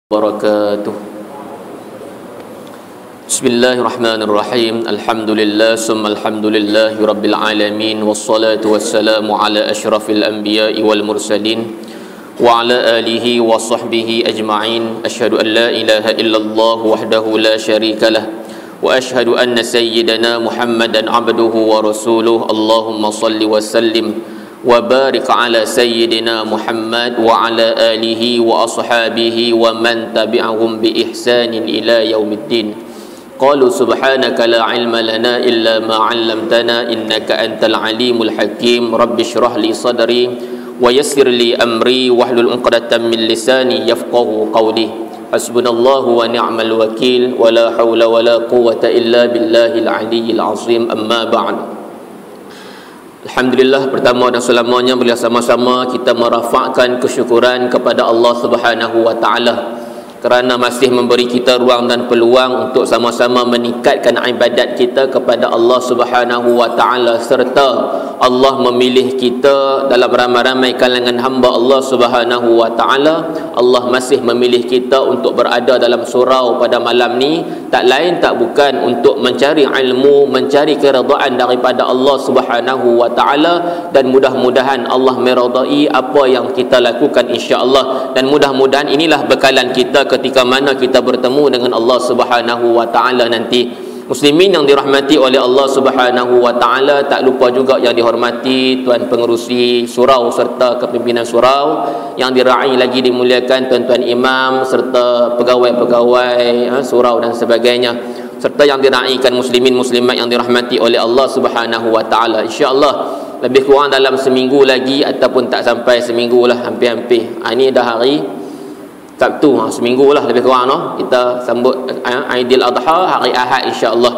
Barakatuh. Bismillahirrahmanirrahim. Alhamdulillah summa alhamdulillahi rabbil alamin, wassalatu wassalamu ala asyrafil anbiya'i wal mursalin wa ala alihi wa sahbihi ajma'in. Asyhadu an la ilaha illallah wahdahu la syarikalah wa asyhadu anna sayyidana Muhammadan abduhu wa rasuluh. Allahumma salli wa sallim wa barik ala sayyidina Muhammad wa ala alihi wa ashabihi wa man tabi'ahum bi ihsanin ila yaumiddin. Qalu subhanaka la ilma lana illa ma 'allamtana innaka antal alimul hakim. Rabbi shrah li sadri wa yassir li amri wahlul 'uqdatam min lisani yafqahu qawli. Hasbunallahu wa ni'mal wakil wa la hawla wa la quwwata illa billahil aliyyil azim. Amma ba'd. Alhamdulillah, pertama dan selamanya bila sama-sama kita merafakkan kesyukuran kepada Allah Subhanahu wa taala kerana masih memberi kita ruang dan peluang untuk sama-sama meningkatkan ibadat kita kepada Allah Subhanahu wa taala, serta Allah memilih kita dalam ramai-ramai kalangan hamba Allah Subhanahu wa taala. Allah masih memilih kita untuk berada dalam surau pada malam ni, tak lain tak bukan untuk mencari ilmu, mencari keridaan daripada Allah Subhanahu wa taala, dan mudah-mudahan Allah meridai apa yang kita lakukan insya-Allah, dan mudah-mudahan inilah bekalan kita ketika mana kita bertemu dengan Allah Subhanahu wa taala nanti. Muslimin yang dirahmati oleh Allah Subhanahu wa taala, tak lupa juga yang dihormati tuan pengerusi surau serta kepimpinan surau, yang diraih lagi dimuliakan tuan-tuan imam serta pegawai-pegawai surau dan sebagainya, serta yang diraihkan muslimin muslimat yang dirahmati oleh Allah Subhanahu wa taala. Insya-Allah lebih kurang dalam seminggu lagi ataupun tak sampai seminggu lah, hampir-hampir. Ini dah hari Sabtu, seminggu lah lebih kurang kita sambut Aidil Adha hari Ahad insya-Allah.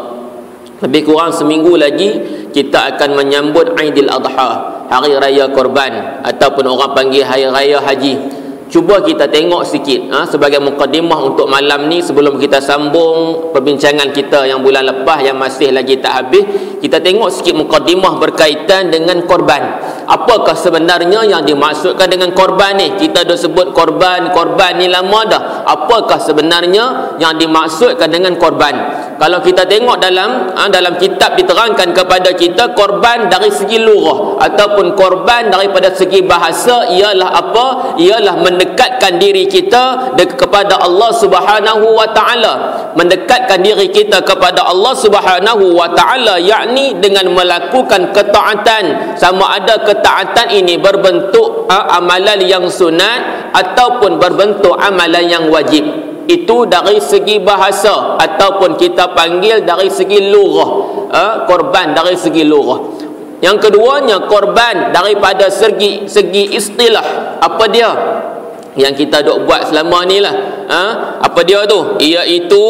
Lebih kurang seminggu lagi kita akan menyambut Aidil Adha, hari raya korban ataupun orang panggil hari raya haji. Cuba kita tengok sikit sebagai mukadimah untuk malam ni, sebelum kita sambung perbincangan kita yang bulan lepas yang masih lagi tak habis. Kita tengok sikit mukadimah berkaitan dengan korban. Apakah sebenarnya yang dimaksudkan dengan korban ni? Kita dah sebut korban ni lama dah. Apakah sebenarnya yang dimaksudkan dengan korban? Kalau kita tengok dalam kitab diterangkan kepada kita, korban dari segi lughah ataupun korban daripada segi bahasa ialah apa? Ialah mendekatkan diri kita kepada Allah Subhanahu wa taala. Mendekatkan diri kita kepada Allah Subhanahu wa taala, yakni dengan melakukan ketaatan, sama ada ketaatan ini berbentuk amalan yang sunat ataupun berbentuk amalan yang wajib. Itu dari segi bahasa ataupun kita panggil dari segi lughah, korban dari segi lughah. Yang keduanya, korban daripada segi istilah. Apa dia yang kita duk buat selama ni lah? Apa dia tu? Iaitu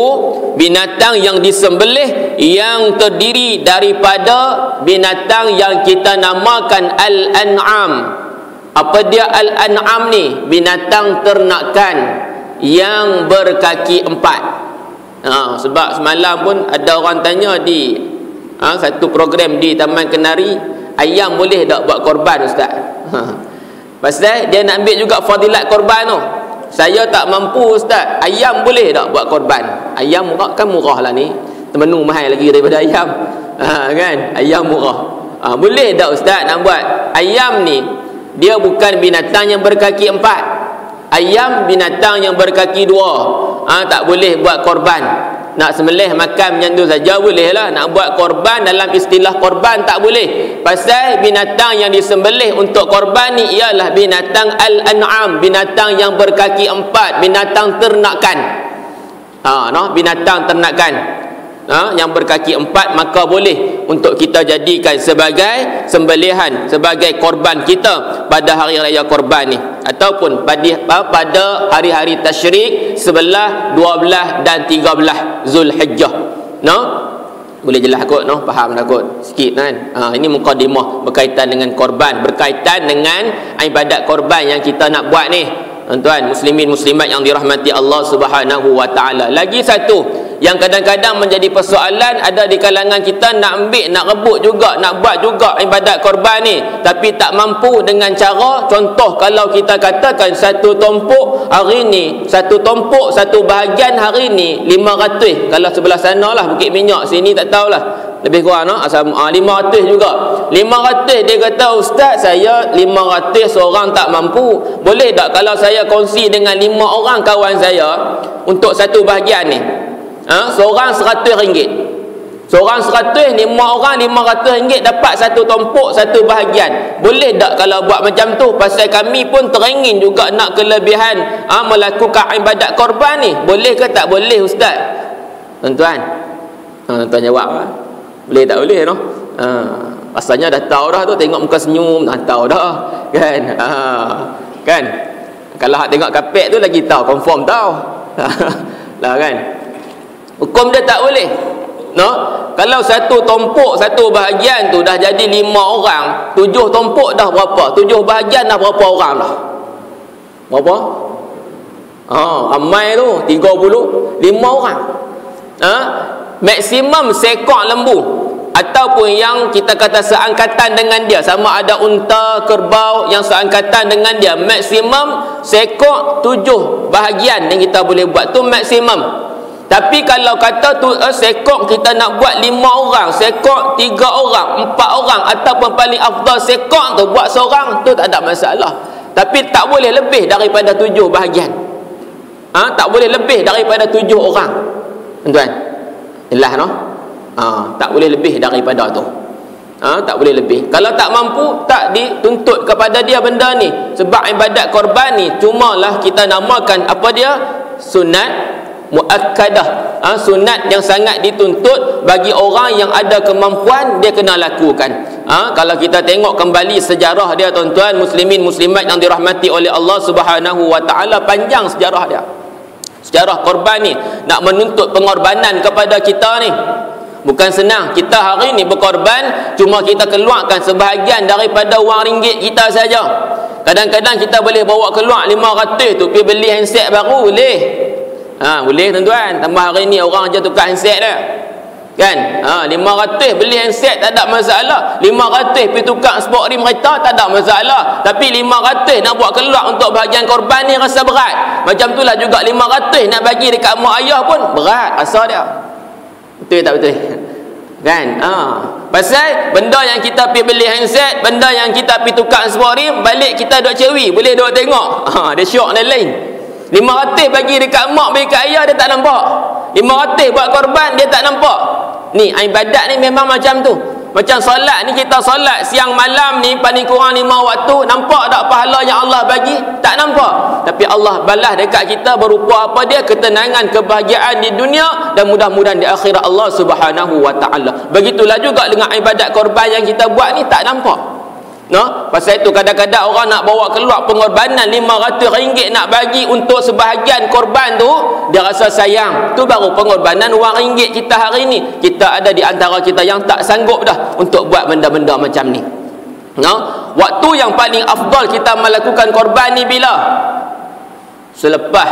binatang yang disembelih yang terdiri daripada binatang yang kita namakan al-an'am. Apa dia al-an'am ni? Binatang ternakan yang berkaki empat. Sebab semalam pun ada orang tanya di satu program di Taman Kenari, ayam boleh tak buat korban ustaz? Pasal dia nak ambil juga fadilat korban tu. Saya tak mampu ustaz, ayam boleh tak buat korban? Ayam murah kan, murah lah ni, menu mahal lagi daripada ayam, kan? Ayam murah. Boleh tak ustaz nak buat? Ayam ni dia bukan binatang yang berkaki empat. Ayam binatang yang berkaki dua. Tak boleh buat korban. Nak sembelih makan macam tu saja boleh lah. Nak buat korban dalam istilah korban tak boleh. Pasal binatang yang disembelih untuk korban ni ialah binatang al-an'am, binatang yang berkaki empat, binatang ternakan. Binatang ternakan yang berkaki empat, maka boleh untuk kita jadikan sebagai sembelihan, sebagai korban kita pada hari raya korban ni, ataupun pada hari-hari tasyrik 11, 12 dan 13 Zulhijjah. Boleh jelas kot, faham dah kot sikit kan? Ini mukadimah berkaitan dengan korban, berkaitan dengan ibadat korban yang kita nak buat ni, tuan-tuan muslimin muslimat yang dirahmati Allah Subhanahu wa taala. Lagi satu, Yang kadang-kadang menjadi persoalan, ada di kalangan kita nak ambil, nak rebut juga, nak buat juga ibadat korban ni, tapi tak mampu dengan cara, contoh kalau kita katakan satu tumpuk hari ni, satu tumpuk, satu bahagian hari ni 500, kalau sebelah sana lah Bukit Minyak, sini tak tahulah, lebih kurang 500 juga. 500 dia kata, ustaz saya 500 seorang tak mampu, boleh tak kalau saya kongsi dengan 5 orang kawan saya untuk satu bahagian ni, seorang RM100, seorang 100, 5 orang RM500 dapat satu tumpuk, satu bahagian. Boleh tak kalau buat macam tu? Pasal kami pun teringin juga nak kelebihan melakukan ibadat korban ni. Boleh ke tak boleh ustaz? Tuan-tuan, tuan-tuan jawab boleh tak boleh no? Rasanya dah tahu dah tu, tengok muka senyum dah tahu dah kan. Kan kalau hak tengok kapek tu lagi tahu, confirm tahu lah kan. Hukum dia tak boleh no? Kalau satu tumpuk, satu bahagian tu dah jadi 5 orang, 7 tumpuk dah berapa? 7 bahagian dah berapa orang dah? Berapa? Ramai tu 35 orang. Maksimum seekor lembu ataupun yang kita kata seangkatan dengan dia, sama ada unta, kerbau yang seangkatan dengan dia, maksimum seekor 7 bahagian yang kita boleh buat tu maksimum. Tapi kalau kata tu sekok kita nak buat 5 orang, sekok 3 orang, 4 orang, ataupun paling afdal sekok tu buat seorang, tu tak ada masalah. Tapi tak boleh lebih daripada 7 bahagian. Tak boleh lebih daripada 7 orang. Tuan, jelas no? Tak boleh lebih daripada tu. Tak boleh lebih. Kalau tak mampu, tak dituntut kepada dia benda ni. Sebab ibadat korban ni cumalah kita namakan apa dia? Sunat muakkadah. Sunat yang sangat dituntut bagi orang yang ada kemampuan, dia kena lakukan. Kalau kita tengok kembali sejarah dia tuan-tuan muslimin muslimat yang dirahmati oleh Allah Subhanahu wa taala, panjang sejarah dia. Sejarah korban ni nak menuntut pengorbanan kepada kita ni bukan senang. Kita hari ni berkorban cuma kita keluarkan sebahagian daripada wang ringgit kita saja. Kadang-kadang kita boleh bawa keluar 500 tu pergi beli handset baru, boleh. Boleh tuan-tuan. Tambah hari ni orang je tukar handset dah. Kan? 500 beli handset tak ada masalah. 500 pergi tukar sport rim kereta tak ada masalah. Tapi 500 nak buat keluar untuk bahagian korban ni rasa berat. Macam itulah juga 500 nak bagi dekat mak ayah pun berat rasa dia. Betul tak betul? Kan? Pasal benda yang kita pergi beli handset, benda yang kita pergi tukar sport rim, balik kita duk cewi, boleh duk tengok. Dia syok dan lain. 500 bagi dekat mak, bagi dekat ayah, dia tak nampak. 500 buat korban, dia tak nampak. Ni ibadat ni memang macam tu. Macam solat ni, kita solat siang malam ni paling kurang 5 waktu, nampak tak pahala yang Allah bagi? Tak nampak. Tapi Allah balas dekat kita berupa apa dia? Ketenangan, kebahagiaan di dunia dan mudah-mudahan di akhirat Allah Subhanahu wa taala. Begitulah juga dengan ibadat korban yang kita buat ni tak nampak. No? Pasal itu kadang-kadang orang nak bawa keluar pengorbanan RM500 nak bagi untuk sebahagian korban tu, dia rasa sayang. Tu baru pengorbanan wang ringgit kita hari ni. Kita ada di antara kita yang tak sanggup dah untuk buat benda-benda macam ni. No? Waktu yang paling afdal kita melakukan korban ni bila? Selepas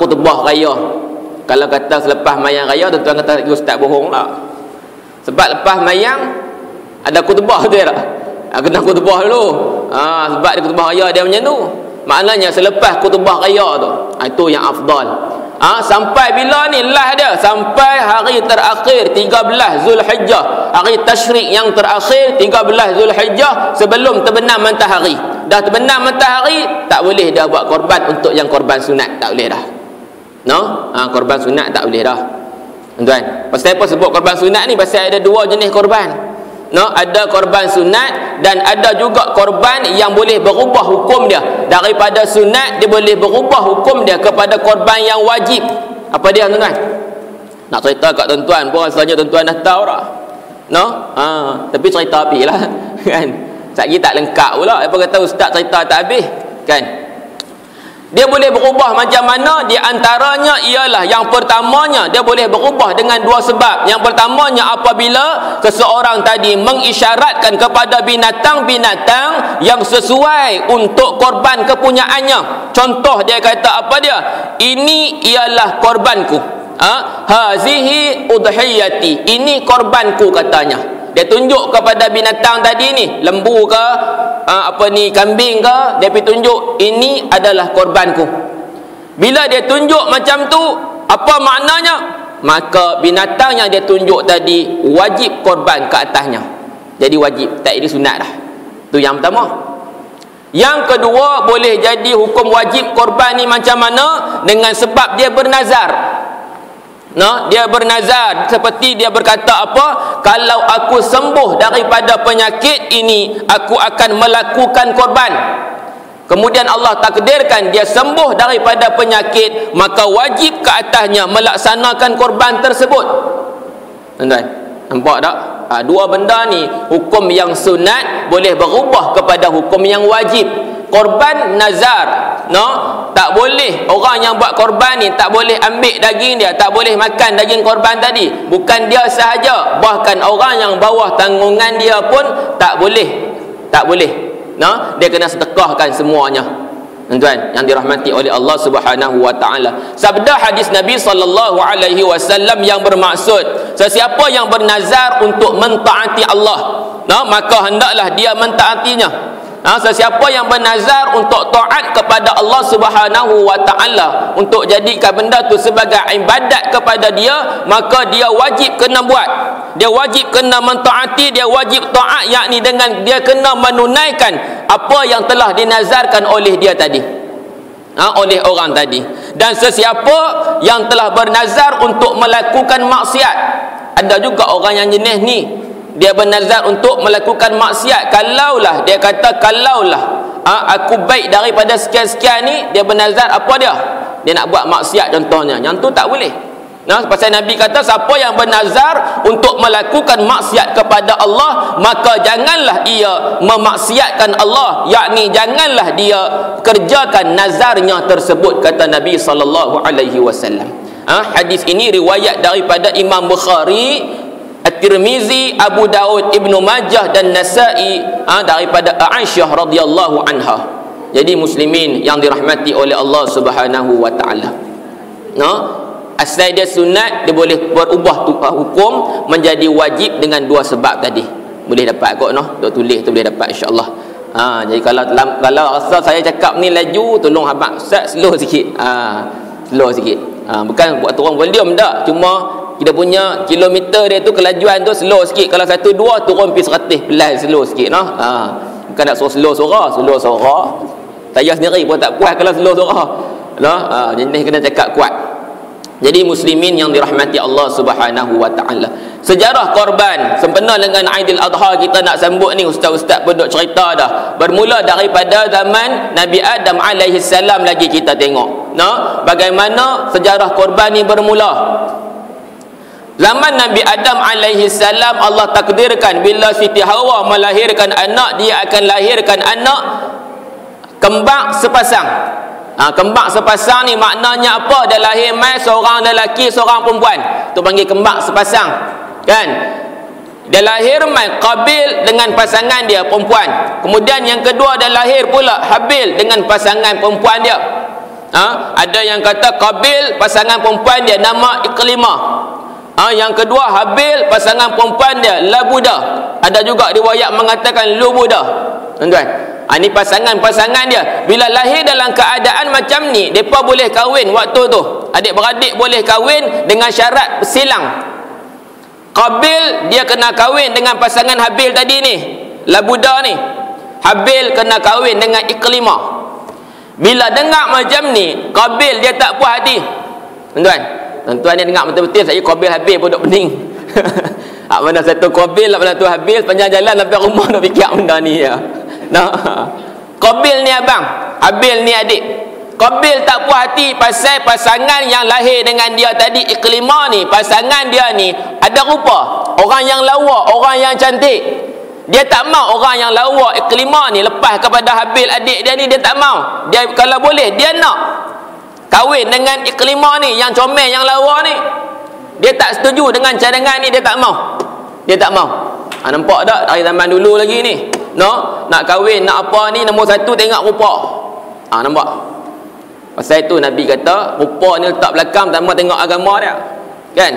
khutbah raya. Kalau kata selepas mayang raya, tuan-tuan kata ustaz bohong lah. Sebab lepas mayang ada khutbah tu tak? Kena khutbah dulu. Sebab dia khutbah raya dia macam tu. Maknanya selepas khutbah raya tu, itu yang afdal. Sampai bila ni lah dia? Sampai hari terakhir 13 Zulhijjah. Hari tasyrik yang terakhir 13 Zulhijjah sebelum terbenam matahari. Dah terbenam matahari, tak boleh dah buat korban untuk yang korban sunat. Tak boleh dah. No? Korban sunat tak boleh dah. Tuan, pasal apa sebut korban sunat ni? Pasal ada 2 jenis korban. No, ada korban sunat dan ada juga korban yang boleh berubah hukum dia. Daripada sunat dia boleh berubah hukum dia kepada korban yang wajib. Apa dia tuan-tuan? Nak cerita kat tuan-tuan pun rasanya tuan-tuan dah tahu dah. No? Tapi cerita habis lah. Kan? Sekali tak lengkap pula. Apa kata ustaz cerita tak habis? Kan? Dia boleh berubah macam mana? Di antaranya ialah yang pertamanya dia boleh berubah dengan 2 sebab. Yang pertamanya apabila seseorang tadi mengisyaratkan kepada binatang-binatang yang sesuai untuk korban kepunyaannya. Contoh dia kata apa dia? Ini ialah korbanku. hazihi udhiyati, ini korbanku katanya. Dia tunjuk kepada binatang tadi ni, lembu ke kambing ke, dia pergi tunjuk ini adalah korbanku. Bila dia tunjuk macam tu, apa maknanya? Maka binatang yang dia tunjuk tadi wajib korban ke atasnya. Jadi wajib, tak jadi sunat dah. Tu yang pertama. Yang kedua, boleh jadi hukum wajib korban ni macam mana? Dengan sebab dia bernazar. Dia bernazar, seperti dia berkata apa? Kalau aku sembuh daripada penyakit ini, aku akan melakukan korban. Kemudian Allah takdirkan dia sembuh daripada penyakit, maka wajib ke atasnya melaksanakan korban tersebut. Tuan-tuan, nampak tak? Dua benda ni, hukum yang sunat boleh berubah kepada hukum yang wajib. Korban nazar, tak boleh orang yang buat korban ni tak boleh ambil daging dia, tak boleh makan daging korban tadi. Bukan dia sahaja, bahkan orang yang bawah tanggungan dia pun tak boleh. Dia kena sedekahkan semuanya. Tuan-tuan yang dirahmati oleh Allah Subhanahu wa taala. Sabda hadis Nabi sallallahu alaihi wasallam yang bermaksud, sesiapa yang bernazar untuk mentaati Allah, maka hendaklah dia mentaatinya. Sesiapa yang bernazar untuk taat kepada Allah Subhanahu wa taala, untuk jadikan benda tu sebagai ibadat kepada dia, maka dia wajib kena buat. Dia wajib kena mentaati, dia wajib taat, yakni dengan dia kena menunaikan apa yang telah dinazarkan oleh dia tadi, oleh orang tadi. Dan sesiapa yang telah bernazar untuk melakukan maksiat, ada juga orang yang jenis ni, dia bernazar untuk melakukan maksiat. Kalaulah dia kata, aku baik daripada sekian-sekian ni, dia bernazar apa dia? Dia nak buat maksiat contohnya. Yang tu tak boleh. Pasal Nabi kata, siapa yang bernazar untuk melakukan maksiat kepada Allah, maka janganlah ia memaksiatkan Allah, yakni janganlah dia kerjakan nazarnya tersebut, kata Nabi sallallahu alaihi wasallam. Hadis ini riwayat daripada Imam Bukhari, At-Tirmizi, Abu Daud, Ibnu Majah dan Nasa'i, daripada Aisyah radhiyallahu anha. Jadi muslimin yang dirahmati oleh Allah Subhanahu wa taala, asal dia sunat, dia boleh berubah hukum menjadi wajib dengan dua sebab tadi. Boleh dapat kot duk tulis tu boleh dapat insya-Allah. Jadi kalau asal saya cakap ni laju, tolong abang Ustaz slow sikit. Slow sikit. Bukan buat turun volume tak, cuma kita punya kilometer dia tu, kelajuan tu slow sikit. Kalau 1-2 turun pergi 100, pelan slow sikit. Bukan nak slow suara. Saya sendiri pun tak puas kalau slow suara. Jenis kena cakap kuat. Jadi muslimin yang dirahmati Allah Subhanahu wa taala, sejarah korban sempena dengan Aidil Adha kita nak sambut ni, ustaz-ustaz pun duk cerita dah. Bermula daripada zaman Nabi Adam alaihi salam lagi kita tengok. Bagaimana sejarah korban ni bermula. Zaman Nabi Adam alaihi salam, Allah takdirkan bila Siti Hawa melahirkan anak, dia akan lahirkan anak kembar sepasang. Kembar sepasang ni maknanya apa? Dia lahir mai seorang lelaki, seorang perempuan. Tu panggil kembar sepasang. Kan? Dia lahir mai Qabil dengan pasangan dia perempuan. Kemudian yang kedua dia lahir pula Habil dengan pasangan perempuan dia. Ada yang kata Qabil pasangan perempuan dia nama Iklimah. Yang kedua Habil pasangan perempuan dia Labuda. Ada juga riwayat mengatakan Lubuda. Tuan-tuan, ini pasangan-pasangan dia. Bila lahir dalam keadaan macam ni, mereka boleh kahwin waktu tu. Adik-beradik boleh kahwin dengan syarat silang. Qabil dia kena kahwin dengan pasangan Habil tadi ni, Labuda ni. Habil kena kahwin dengan Iklimah. Bila dengar macam ni, Qabil dia tak puas hati. Tuan-tuan dia dengar betul-betul, saya Qabil Habil pun duk pening. Mana satu Qabil, mana satu Habil, panjang jalan sampai rumah nak fikir benda ni ya. Qabil ni abang, Habil ni adik. Qabil tak puas hati pasal pasangan yang lahir dengan dia tadi, Iklimah ni, pasangan dia ni ada rupa, orang yang lawa, orang yang cantik. Dia tak mau orang yang lawa Iklimah ni lepas kepada Habil adik dia ni, dia tak mau. Dia kalau boleh dia nak kahwin dengan Iklimah ni yang comel, yang lawa ni. Dia tak setuju dengan cadangan ni, dia tak mau. Dia tak mau. Nampak tak dari zaman dulu lagi ni? Nak kahwin, nak apa ni, nombor satu tengok rupa. Nampak? Pasal itu Nabi kata, rupa ni letak belakang, tak mau tengok agama dia. Kan?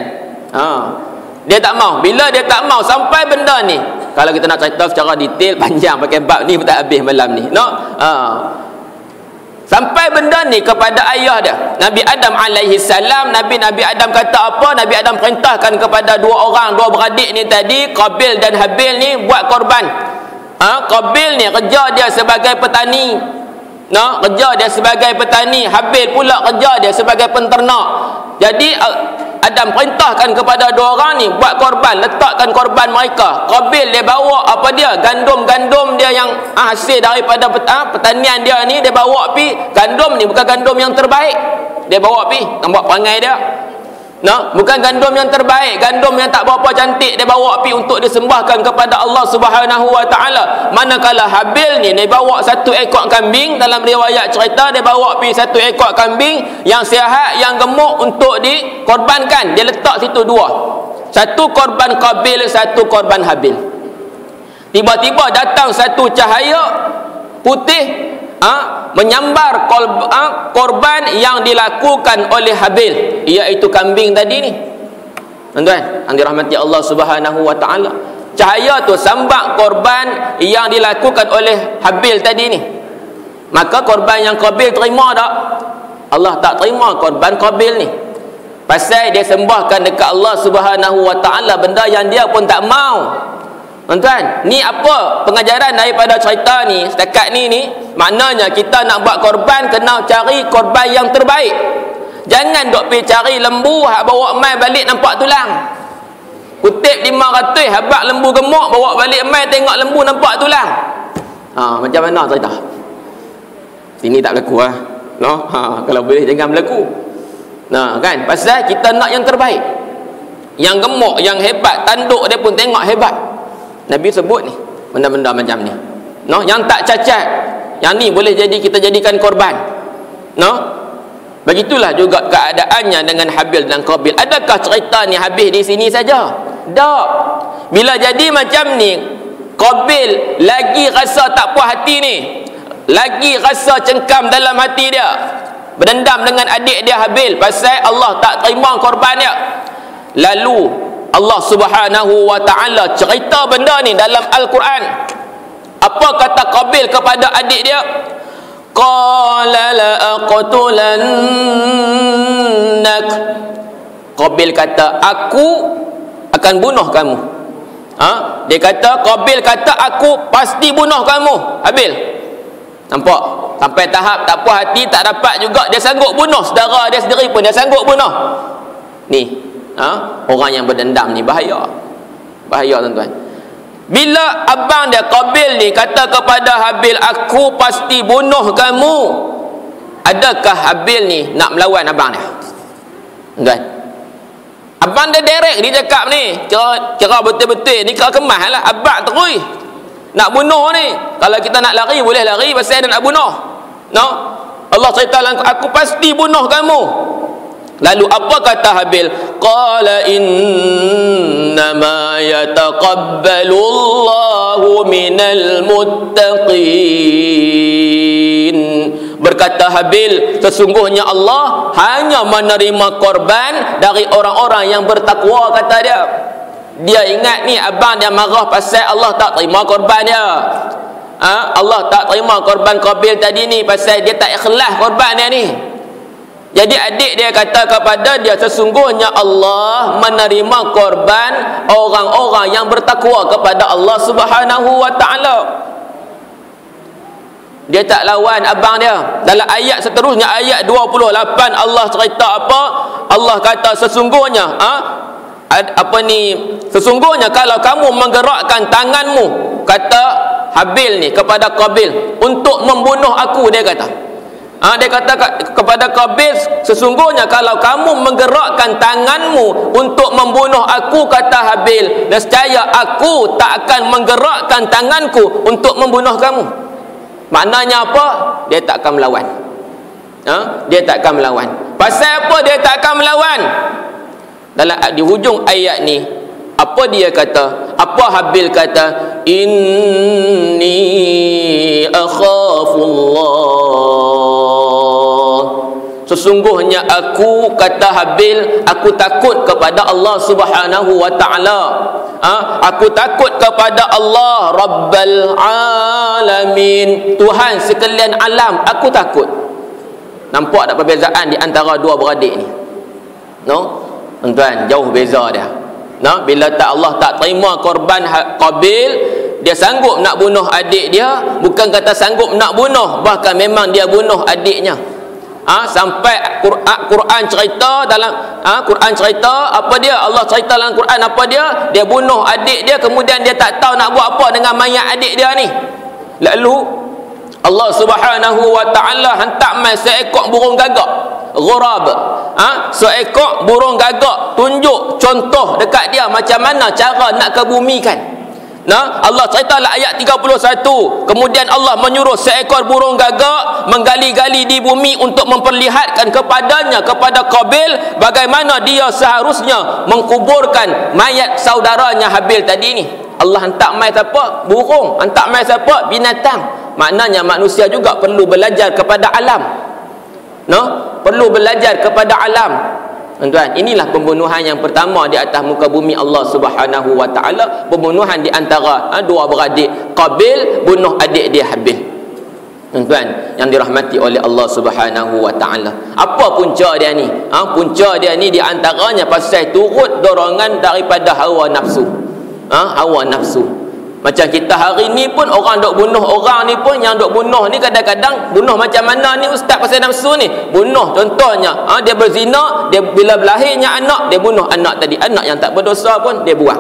Dia tak mau. Bila dia tak mau sampai benda ni, kalau kita nak cerita secara detail panjang pakai bab ni pun tak habis malam ni. Sampai benda ni kepada ayah dia, Nabi Adam alaihi salam. Nabi Adam kata apa? Nabi Adam perintahkan kepada dua beradik ni tadi, Qabil dan Habil ni, buat korban. Qabil ni kerja dia sebagai petani. Kerja dia sebagai petani. Habil pula kerja dia sebagai penternak. Jadi Adam perintahkan kepada dua orang ni buat korban, letakkan korban mereka. Qabil dia bawa apa dia? Gandum dia yang hasil daripada pertanian dia ni, dia bawa pi. Gandum ni bukan gandum yang terbaik. Dia bawa pi, nampak perangai dia. Bukan gandum yang terbaik, gandum yang tak berapa cantik dia bawa pi untuk disembahkan kepada Allah Subhanahu wa taala. Manakala Habil ni dia bawa satu ekor kambing, dalam riwayat cerita dia bawa pi satu ekor kambing yang sihat, yang gemuk untuk dikorbankan. Dia letak situ dua. Satu korban Qabil, satu korban Habil. Tiba-tiba datang satu cahaya putih menyambar korban yang dilakukan oleh Habil, iaitu kambing tadi ni. Tuan-tuan yang dirahmati Allah Subhanahu wa taala, cahaya tu sambar korban yang dilakukan oleh Habil tadi ni. Maka korban yang Qabil terima tak? Allah tak terima korban Qabil ni. Pasal dia sembahkan dekat Allah Subhanahu wa taala benda yang dia pun tak mau. Tuan-tuan, ni apa pengajaran daripada cerita ni? Setakat ni maknanya kita nak buat korban kena cari korban yang terbaik. Jangan dok pergi cari lembu hak bawa mai balik nampak tulang. Kutip 500 habak lembu gemuk, bawa balik mai tengok lembu nampak tulang. Macam mana cerita? Sini tak berlaku kalau boleh jangan berlaku. Kan? Pasal kita nak yang terbaik. Yang gemuk, yang hebat, tanduk dia pun tengok hebat. Nabi sebut ni benda-benda macam ni. Yang tak cacat, yang ni boleh jadi kita jadikan korban. Begitulah juga keadaannya dengan Habil dan Qabil. Adakah cerita ni habis di sini saja? Tak. Bila jadi macam ni, Qabil lagi rasa tak puas hati ni, lagi rasa cengkam dalam hati dia, berdendam dengan adik dia Habil pasal Allah tak terima korban dia. Lalu Allah Subhanahu wa taala cerita benda ni dalam Al-Quran. Apa kata Qabil kepada adik dia? Qala la aqtulannak. Qabil kata, aku akan bunuh kamu. Dia kata, Qabil kata, aku pasti bunuh kamu, Habil. Nampak? Sampai tahap tak puas hati, tak dapat juga, dia sanggup bunuh saudara dia sendiri pun dia sanggup bunuh. Ni orang yang berdendam ni bahaya. Bahaya tuan-tuan. Bila abang dia Qabil ni kata kepada Habil, aku pasti bunuh kamu, adakah Habil ni nak melawan abang dia? Tuan, abang dia direct dia cakap ni, kira betul-betul ni kira kemas lah. Abang terus nak bunuh ni. Kalau kita nak lari boleh lari, pasal dia nak bunuh. Allah cerita, aku pasti bunuh kamu. Lalu apa kata Habil? Qala innama yataqabbalu Allahu minal muttaqin. Berkata Habil, sesungguhnya Allah hanya menerima korban dari orang-orang yang bertakwa, kata dia. Dia ingat ni abang dia marah pasal Allah tak terima korban dia. Allah tak terima korban Qabil tadi ni pasal dia tak ikhlas korban dia ni. Jadi adik dia kata kepada dia, sesungguhnya Allah menerima korban orang-orang yang bertakwa kepada Allah Subhanahu wa taala. Dia tak lawan abang dia. Dalam ayat seterusnya, ayat 28, Allah cerita apa? Allah kata sesungguhnya sesungguhnya kalau kamu menggerakkan tanganmu, kata Habil ni kepada Qabil, untuk membunuh aku, dia kata. Dia kata kepada Qabil, sesungguhnya kalau kamu menggerakkan tanganmu untuk membunuh aku, kata Habil, nescaya aku tak akan menggerakkan tanganku untuk membunuh kamu. Maknanya apa? Dia tak akan melawan. Dia tak akan melawan. Pasal apa dia tak akan melawan? Dalam di hujung ayat ni, apa dia kata? Apa Habil kata? Inni akhafullah. sesungguhnya aku, kata Habil, aku takut kepada Allah Subhanahu wa taala. Aku takut kepada Allah Rabbal Alamin, Tuhan sekalian alam, aku takut. Nampak tak perbezaan di antara dua beradik ni? No? Tuan-tuan, jauh beza dia. No? Bila Allah tak terima korban Qabil, dia sanggup nak bunuh adik dia. Bukan kata sanggup nak bunuh, bahkan memang dia bunuh adiknya. Sampai Quran cerita dalam Quran cerita apa dia? Allah cerita dalam Quran apa dia? Dia bunuh adik dia, kemudian dia tak tahu nak buat apa dengan mayat adik dia ni. Lalu Allah Subhanahu wa taala hantar mai seekor burung gagak, ghurab. Seekor burung gagak, tunjuk contoh dekat dia macam mana cara nak kebumikan. Allah cerita dalam ayat 31, kemudian Allah menyuruh seekor burung gagak menggali-gali di bumi untuk memperlihatkan kepadanya, kepada Qabil, bagaimana dia seharusnya mengkuburkan mayat saudaranya Habil tadi ni. Allah hantar mai siapa? Burung. Hantar mai siapa? Binatang. Maknanya manusia juga perlu belajar kepada alam. Perlu belajar kepada alam. Tuan-tuan, inilah pembunuhan yang pertama di atas muka bumi Allah Subhanahu wa taala, pembunuhan di antara dua beradik. Qabil bunuh adik dia Habil. Tuan-tuan yang dirahmati oleh Allah Subhanahu wa taala. Apa punca dia ni? Punca dia ni di antaranya pasal turut dorongan daripada hawa nafsu. Hawa nafsu. Macam kita hari ni pun orang dok bunuh orang ni pun, yang dok bunuh ni kadang-kadang bunuh macam mana ni ustaz pasal nafsu ni? Bunuh contohnya, dia berzina, dia bila berlahirnya anak, dia bunuh anak tadi, anak yang tak berdosa pun dia buang.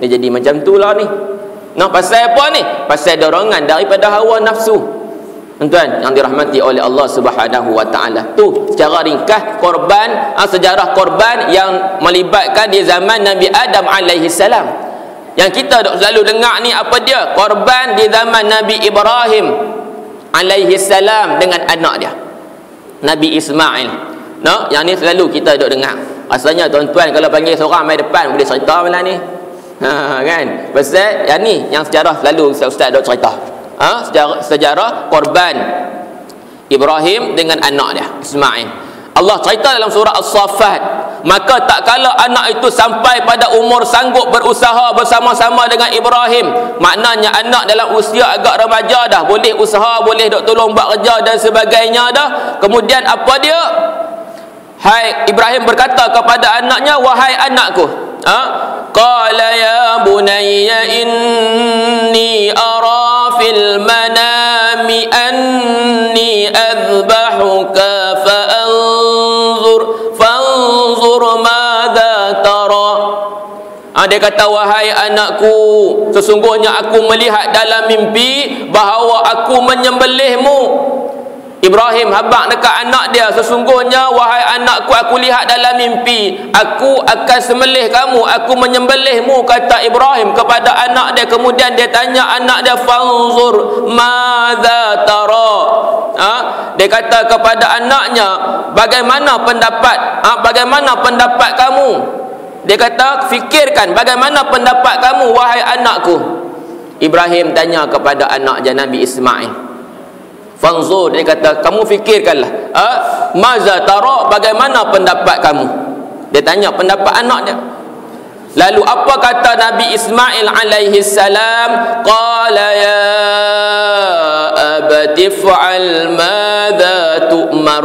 Dia jadi macam itulah ni. Pasal apa ni? Pasal dorongan daripada hawa nafsu. Tuan-tuan yang dirahmati oleh Allah Subhanahu wa taala. Tu secara ringkas korban, sejarah korban yang melibatkan di zaman Nabi Adam alaihi salam. Yang kita dok selalu dengar ni apa dia? Korban di zaman Nabi Ibrahim alaihi salam dengan anak dia Nabi Ismail. Yang ni selalu kita dok dengar. Rasanya tuan-tuan kalau panggil seorang mai depan boleh cerita malam ni. Kan? Pasal yang ni yang sejarah selalu ustaz dok cerita. Sejarah korban Ibrahim dengan anak dia Ismail. Allah cerita dalam surah As-Saffat, maka tak kala anak itu sampai pada umur sanggup berusaha bersama-sama dengan Ibrahim, maknanya anak dalam usia agak remaja dah, boleh usaha, boleh dok tolong buat kerja dan sebagainya dah. Kemudian apa dia? Ibrahim berkata kepada anaknya, wahai anakku, qala ya bunayya inni ara fil manami anni adbahuka fanzur madza tara. Dia kata, wahai anakku, sesungguhnya aku melihat dalam mimpi bahawa aku menyembelihmu. Ibrahim habaq dekat anak dia, sesungguhnya wahai anakku, aku lihat dalam mimpi aku akan sembelih kamu, aku menyembelihmu, kata Ibrahim kepada anak dia. Kemudian dia tanya anak dia, fanzur madza tara. Dia kata kepada anaknya, bagaimana pendapat kamu? Dia kata, fikirkan bagaimana pendapat kamu wahai anakku. Ibrahim tanya kepada anak dia Nabi Ismail, fanzur, dia kata, kamu fikirkanlah, maza tara, bagaimana pendapat kamu? Dia tanya pendapat anak dia. Lalu apa kata Nabi Ismail alaihi salam? Qala ya abati fa'al madza tu'mar.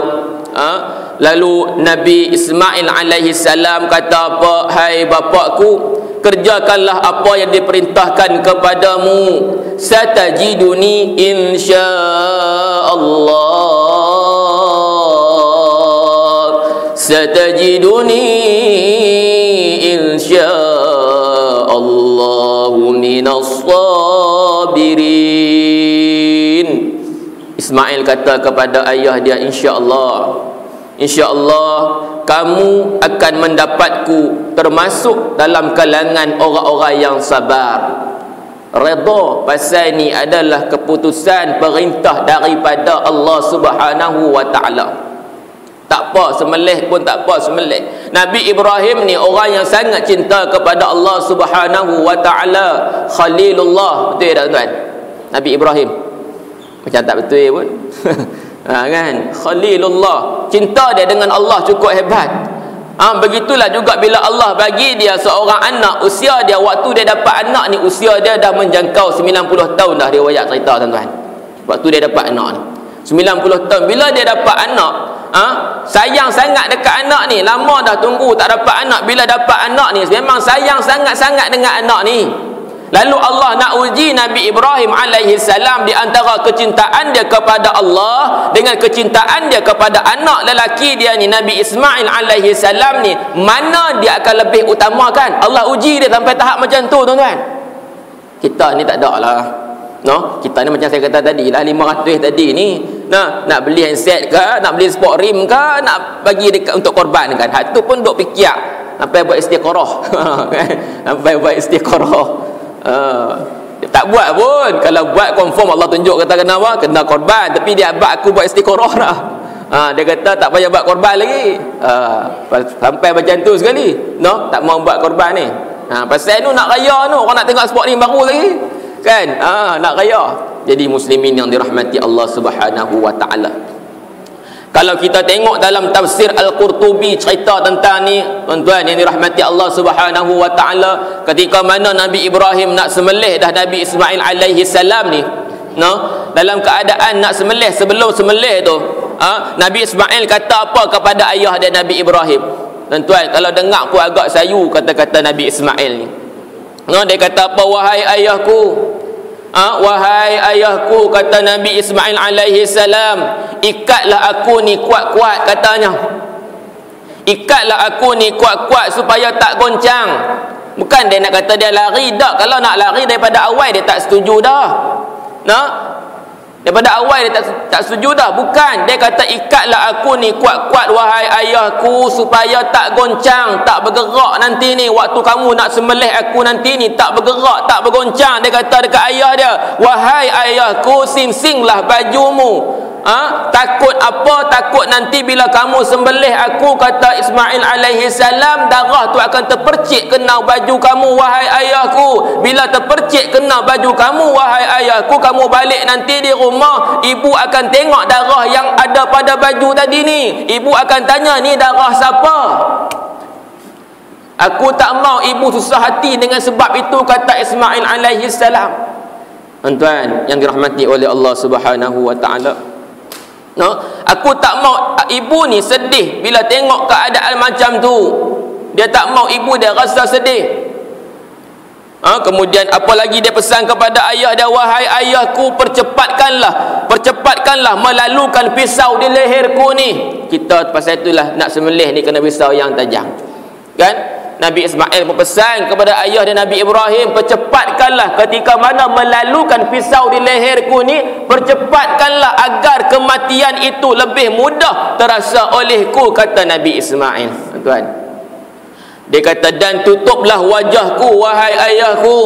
Lalu Nabi Ismail alaihi salam kata apa? Hai bapakku, kerjakanlah apa yang diperintahkan kepadamu. Satajiduni insyaallah, satajiduni insyaallah minas sabirin. Ismail kata kepada ayah dia, insyaallah, insyaallah kamu akan mendapatku termasuk dalam kalangan orang-orang yang sabar. Redha pasal ni adalah keputusan perintah daripada Allah Subhanahu wa taala. Tak apa sembelih pun tak apa sembelih. Nabi Ibrahim ni orang yang sangat cinta kepada Allah Subhanahu wa taala, Khalilullah. Betul tak tuan? Nabi Ibrahim macam tak betul pun. Kan, Khalilullah, cinta dia dengan Allah cukup hebat. Begitulah juga bila Allah bagi dia seorang anak, usia dia waktu dia dapat anak ni, usia dia dah menjangkau 90 tahun dah, riwayat cerita tuan-tuan. Waktu dia dapat anak ni 90 tahun. Bila dia dapat anak, sayang sangat dekat anak ni, lama dah tunggu tak dapat anak. Bila dapat anak ni memang sayang sangat-sangat dengan anak ni. Lalu Allah nak uji Nabi Ibrahim alaihi salam di antara kecintaan dia kepada Allah dengan kecintaan dia kepada anak lelaki dia ni, Nabi Ismail alaihi salam ni, mana dia akan lebih utamakan? Allah uji dia sampai tahap macam tu tuan-tuan. Kita ni tak ada lah. Kita ni macam saya kata tadi lah, 500 tadi ni, nak beli handset ke, nak beli sport rim ke, nak bagi dekat untuk korban kan. Hak tu pun duk fikir sampai buat istiqarah. Sampai buat istiqarah. Tak buat pun. Kalau buat confirm Allah tunjuk kata kena apa? Kena korban. Tapi dia abad aku buat istiqarah dah. Dia kata tak payah buat korban lagi. Sampai macam tu sekali. Tak mau buat korban ni. Pasal tu nak raya tu, orang nak tengok sport ni baru lagi. Kan? Nak raya. Jadi muslimin yang dirahmati Allah Subhanahu wa taala. Kalau kita tengok dalam tafsir Al-Qurtubi cerita tentang ni, tuan-tuan yang dirahmati Allah Subhanahu wa taala, ketika mana Nabi Ibrahim nak sembelih dah Nabi Ismail alaihi salam ni, dalam keadaan nak sembelih, sebelum sembelih tu, Nabi Ismail kata apa kepada ayah dia Nabi Ibrahim? Tuan-tuan, kalau dengar pun agak sayu kata-kata Nabi Ismail ni. Dia kata apa? Wahai ayahku, wahai ayahku, kata Nabi Ismail alaihi salam, ikatlah aku ni kuat-kuat, katanya. Ikatlah aku ni kuat-kuat supaya tak goncang. Bukan dia nak kata dia lari dak. Kalau nak lari daripada awal dia tak setuju dah. Daripada awal dia tak setuju dah. Bukan, dia kata ikatlah aku ni kuat-kuat wahai ayahku supaya tak goncang, tak bergerak nanti ni waktu kamu nak sembelih aku nanti ni, tak bergerak, tak bergoncang. Dia kata dekat ayah dia, wahai ayahku, sing-singlah bajumu. Takut apa? Takut nanti bila kamu sembelih aku, kata Ismail alaihi salam, darah tu akan terpercik kena baju kamu wahai ayahku. Bila terpercik kena baju kamu wahai ayahku, kamu balik nanti di rumah, ibu akan tengok darah yang ada pada baju tadi ni. Ibu akan tanya, ni darah siapa? Aku tak mau ibu susah hati dengan sebab itu, kata Ismail alaihi salam. Tuan-tuan yang dirahmati oleh Allah Subhanahu wa taala, aku tak mau ibu ni sedih bila tengok keadaan macam tu. Dia tak mau ibu dia rasa sedih. Kemudian apa lagi dia pesan kepada ayah dia, wahai ayahku, percepatkanlah melalukan pisau di leherku ni. Kita pasal itulah nak sembelih ni kena pisau yang tajam, kan? Nabi Ismail berpesan kepada ayah dan Nabi Ibrahim, percepatkanlah ketika mana melalukan pisau di leherku ni, percepatkanlah agar kematian itu lebih mudah terasa olehku, kata Nabi Ismail. Tuan, dia kata, dan tutuplah wajahku wahai ayahku,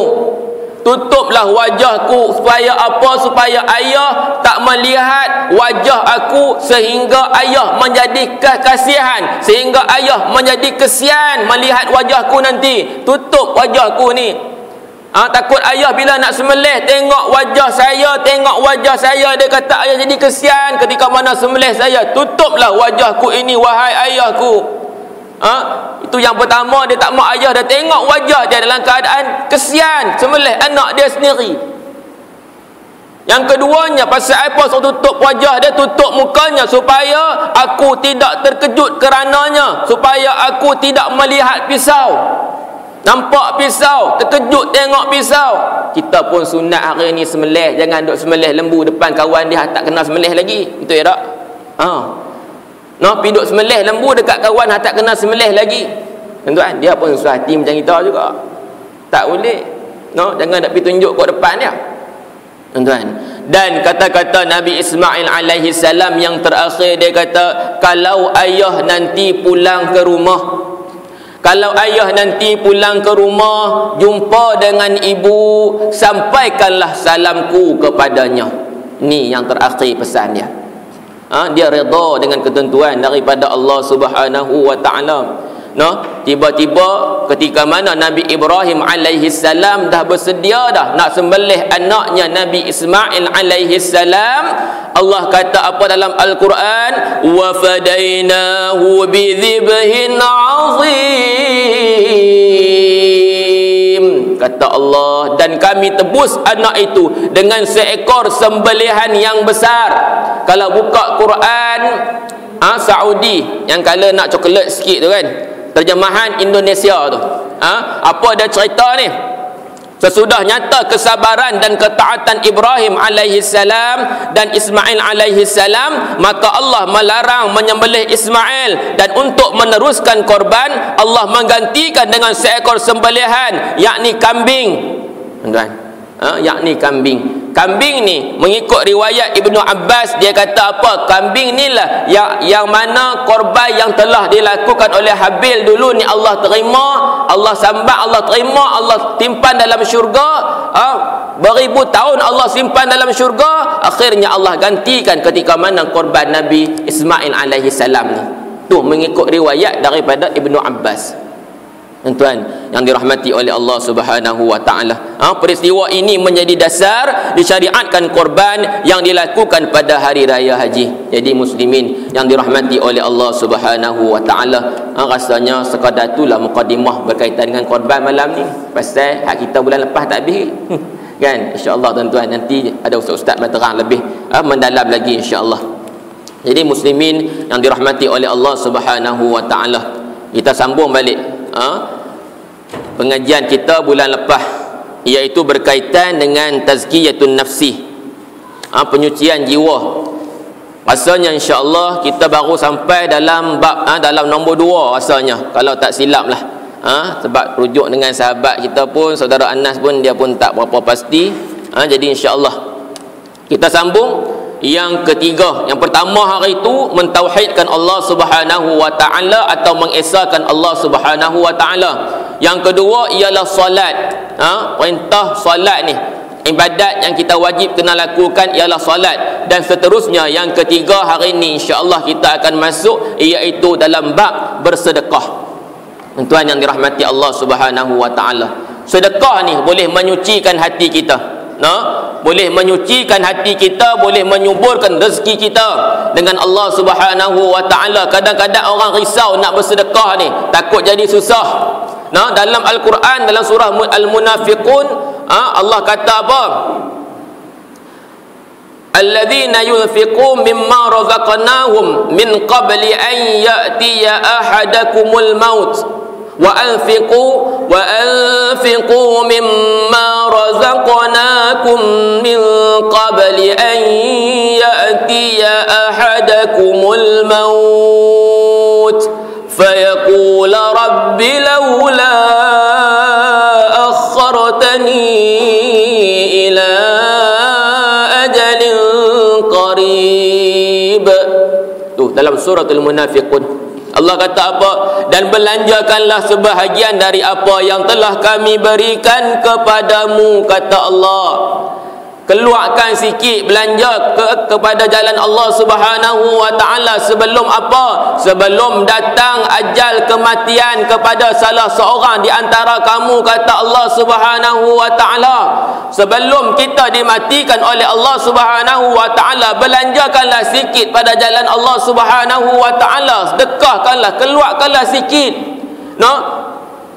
tutuplah wajahku supaya apa? Supaya ayah tak melihat wajah aku, sehingga ayah menjadi kasihan, sehingga ayah menjadi kesian melihat wajahku nanti. Tutup wajahku ni. Takut ayah bila nak sembelih tengok wajah saya, dia kata ayah jadi kesian ketika mana sembelih saya. Tutuplah wajahku ini wahai ayahku. Itu yang pertama, dia tak mau ayah dah tengok wajah dia dalam keadaan kesian sembelih anak dia sendiri. Yang keduanya, pasal apa suruh tutup wajah dia, tutup mukanya, supaya aku tidak terkejut kerananya, supaya aku tidak melihat pisau. Nampak pisau, terkejut tengok pisau. Kita pun sunat hari ni sembelih, jangan duk sembelih lembu depan kawan dia tak kena sembelih lagi. Betul ya tak? Pergi duk sembelih lembu dekat kawan tak kena sembelih lagi. Tuan, dia pun susah hati macam kita juga. Tak boleh. Jangan nak pergi tunjuk kat depan dia. Tuan. Dan kata-kata Nabi Ismail alaihi salam yang terakhir, dia kata, kalau ayah nanti pulang ke rumah, jumpa dengan ibu, sampaikanlah salamku kepadanya. Ni yang terakhir pesan dia. Dia redha dengan ketentuan daripada Allah Subhanahu wa taala. Tiba-tiba ketika mana Nabi Ibrahim alaihi salam dah bersedia dah nak sembelih anaknya Nabi Ismail alaihi salam, Allah kata apa dalam Al-Quran? Wa fadainahu bi dhibhin azim. Kata Allah, dan kami tebus anak itu dengan seekor sembelihan yang besar. Kalau buka Quran Saudi yang kala nak coklat sikit tu kan, terjemahan Indonesia tu, apa dia cerita ni? Sesudah nyata kesabaran dan ketaatan Ibrahim alaihi salam dan Ismail alaihi salam, maka Allah melarang menyembelih Ismail, dan untuk meneruskan korban Allah menggantikan dengan seekor sembelihan, yakni kambing. Tuan-tuan, yakni kambing. Kambing ni mengikut riwayat Ibnu Abbas, dia kata apa? Kambing ni lah yang mana korban yang telah dilakukan oleh Habil dulu ni Allah terima, Allah sambat, Allah terima, Allah simpan dalam syurga, beribu tahun Allah simpan dalam syurga, akhirnya Allah gantikan ketika mana korban Nabi Ismail alaihi salam ni. Tu mengikut riwayat daripada Ibnu Abbas. Tuan yang dirahmati oleh Allah Subhanahu wa taala, peristiwa ini menjadi dasar disyariatkan korban yang dilakukan pada hari raya haji. Jadi muslimin yang dirahmati oleh Allah Subhanahu wa taala, rasanya sekadar itulah mukadimah berkaitan dengan korban malam ni. Pasal hak kita bulan lepas tak habis kan, insya-Allah tuan-tuan, nanti ada ustaz-ustaz berterang lebih mendalam lagi insya-Allah. Jadi muslimin yang dirahmati oleh Allah Subhanahu wa taala, kita sambung balik pengajian kita bulan lepas, iaitu berkaitan dengan tazkiyatun nafsi, penyucian jiwa. Rasanya insya-Allah kita baru sampai dalam bab dalam nombor 2 rasanya, kalau tak silap lah. Sebab rujuk dengan sahabat kita pun, saudara Anas pun, dia pun tak berapa pasti. Jadi insya-Allah kita sambung yang ketiga. Yang pertama hari itu mentauhidkan Allah Subhanahu wa taala atau mengesahkan Allah Subhanahu wa taala. Yang kedua ialah solat. Perintah solat ni, ibadat yang kita wajib kena lakukan ialah solat. Dan seterusnya yang ketiga hari ini insya-Allah kita akan masuk, iaitu dalam bab bersedekah. Tuan yang dirahmati Allah Subhanahu wa taala, sedekah ni boleh menyucikan hati kita. Boleh menyucikan hati kita, boleh menyuburkan rezeki kita dengan Allah Subhanahu wa taala. Kadang-kadang orang risau nak bersedekah ni, takut jadi susah. Dalam Al-Quran, dalam surah Al-Munafiqun, Allah kata apa? Alladzina yunfiqun mimma razaqnahum min qabli an ya'tiya ahadakumul maut wa anfiqu mimma razaqnakum min qabli an ya'tiya ahadakumul maut fayaqula rabbi laula akhartani ila ajalin qarib. Tu dalam surah Al-Munafiqun Allah kata apa? Dan belanjakanlah sebahagian dari apa yang telah kami berikan kepadamu, kata Allah. Keluarkan sikit belanja kepada jalan Allah Subhanahu wa taala sebelum apa? Sebelum datang ajal kematian kepada salah seorang di antara kamu, kata Allah Subhanahu wa taala. Sebelum kita dimatikan oleh Allah Subhanahu wa taala, belanjakanlah sikit pada jalan Allah Subhanahu wa taala. Sedekahkanlah, keluarkanlah sikit.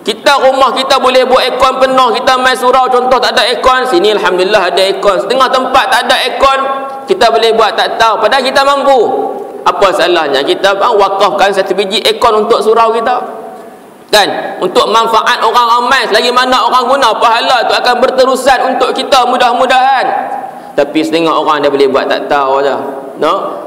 Kita rumah kita boleh buat aircon penuh, kita main surau contoh tak ada aircon, sini alhamdulillah ada aircon. Setengah tempat tak ada aircon, kita boleh buat tak tahu, padahal kita mampu. Apa salahnya kita wakafkan satu biji aircon untuk surau kita? Kan? Untuk manfaat orang ramai, selagi mana orang guna, pahala tu akan berterusan untuk kita mudah-mudahan. Tapi setengah orang dia boleh buat tak tahu aja.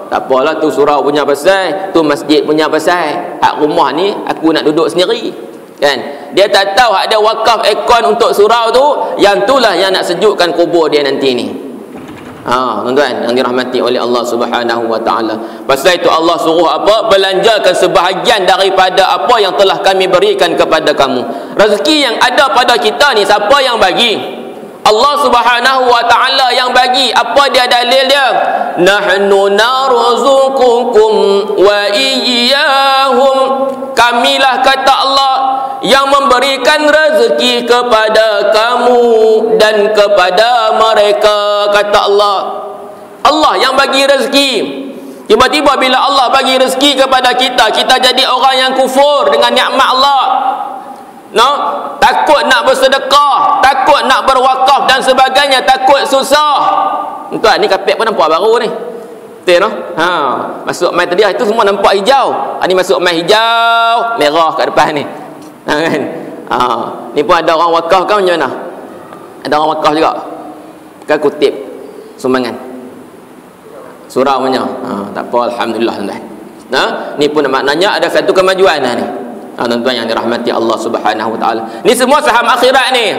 Tak apalah, tu surau punya pasal, tu masjid punya pasal. Hak rumah ni aku nak duduk sendiri. Kan? Dia tak tahu ada wakaf aircon untuk surau tu, yang itulah yang nak sejukkan kubur dia nanti ni. Tuan-tuan yang dirahmati oleh Allah Subhanahu wa taala. Pasal itu Allah suruh apa? Belanjakan sebahagian daripada apa yang telah kami berikan kepada kamu. Rezeki yang ada pada kita ni siapa yang bagi? Allah Subhanahu wa ta'ala yang bagi. Apa dia dalil dia? Nahnu narzuqukum wa iyyahum. Kamilah, kata Allah, yang memberikan rezeki kepada kamu dan kepada mereka, kata Allah. Allah yang bagi rezeki. Tiba-tiba bila Allah bagi rezeki kepada kita, kita jadi orang yang kufur dengan nikmat Allah. No, takut nak bersedekah, takut nak berwakaf dan sebagainya, takut susah. Tuan, ni kapek pun nampak baru ni. Betul no? Masuk mai tadi itu semua nampak hijau. Ni masuk mai hijau, merah kat depan ni. Kan? Ni pun ada orang wakaf kan macam mana? Ada orang wakaf juga. Kan kutip sumbangan. Surau punya. Tak apa, alhamdulillah tuan. Ni pun maknanya ada satu kemajuan ni. Tuan-tuan yang dirahmati Allah Subhanahu wa taala. Ni semua saham akhirat ni.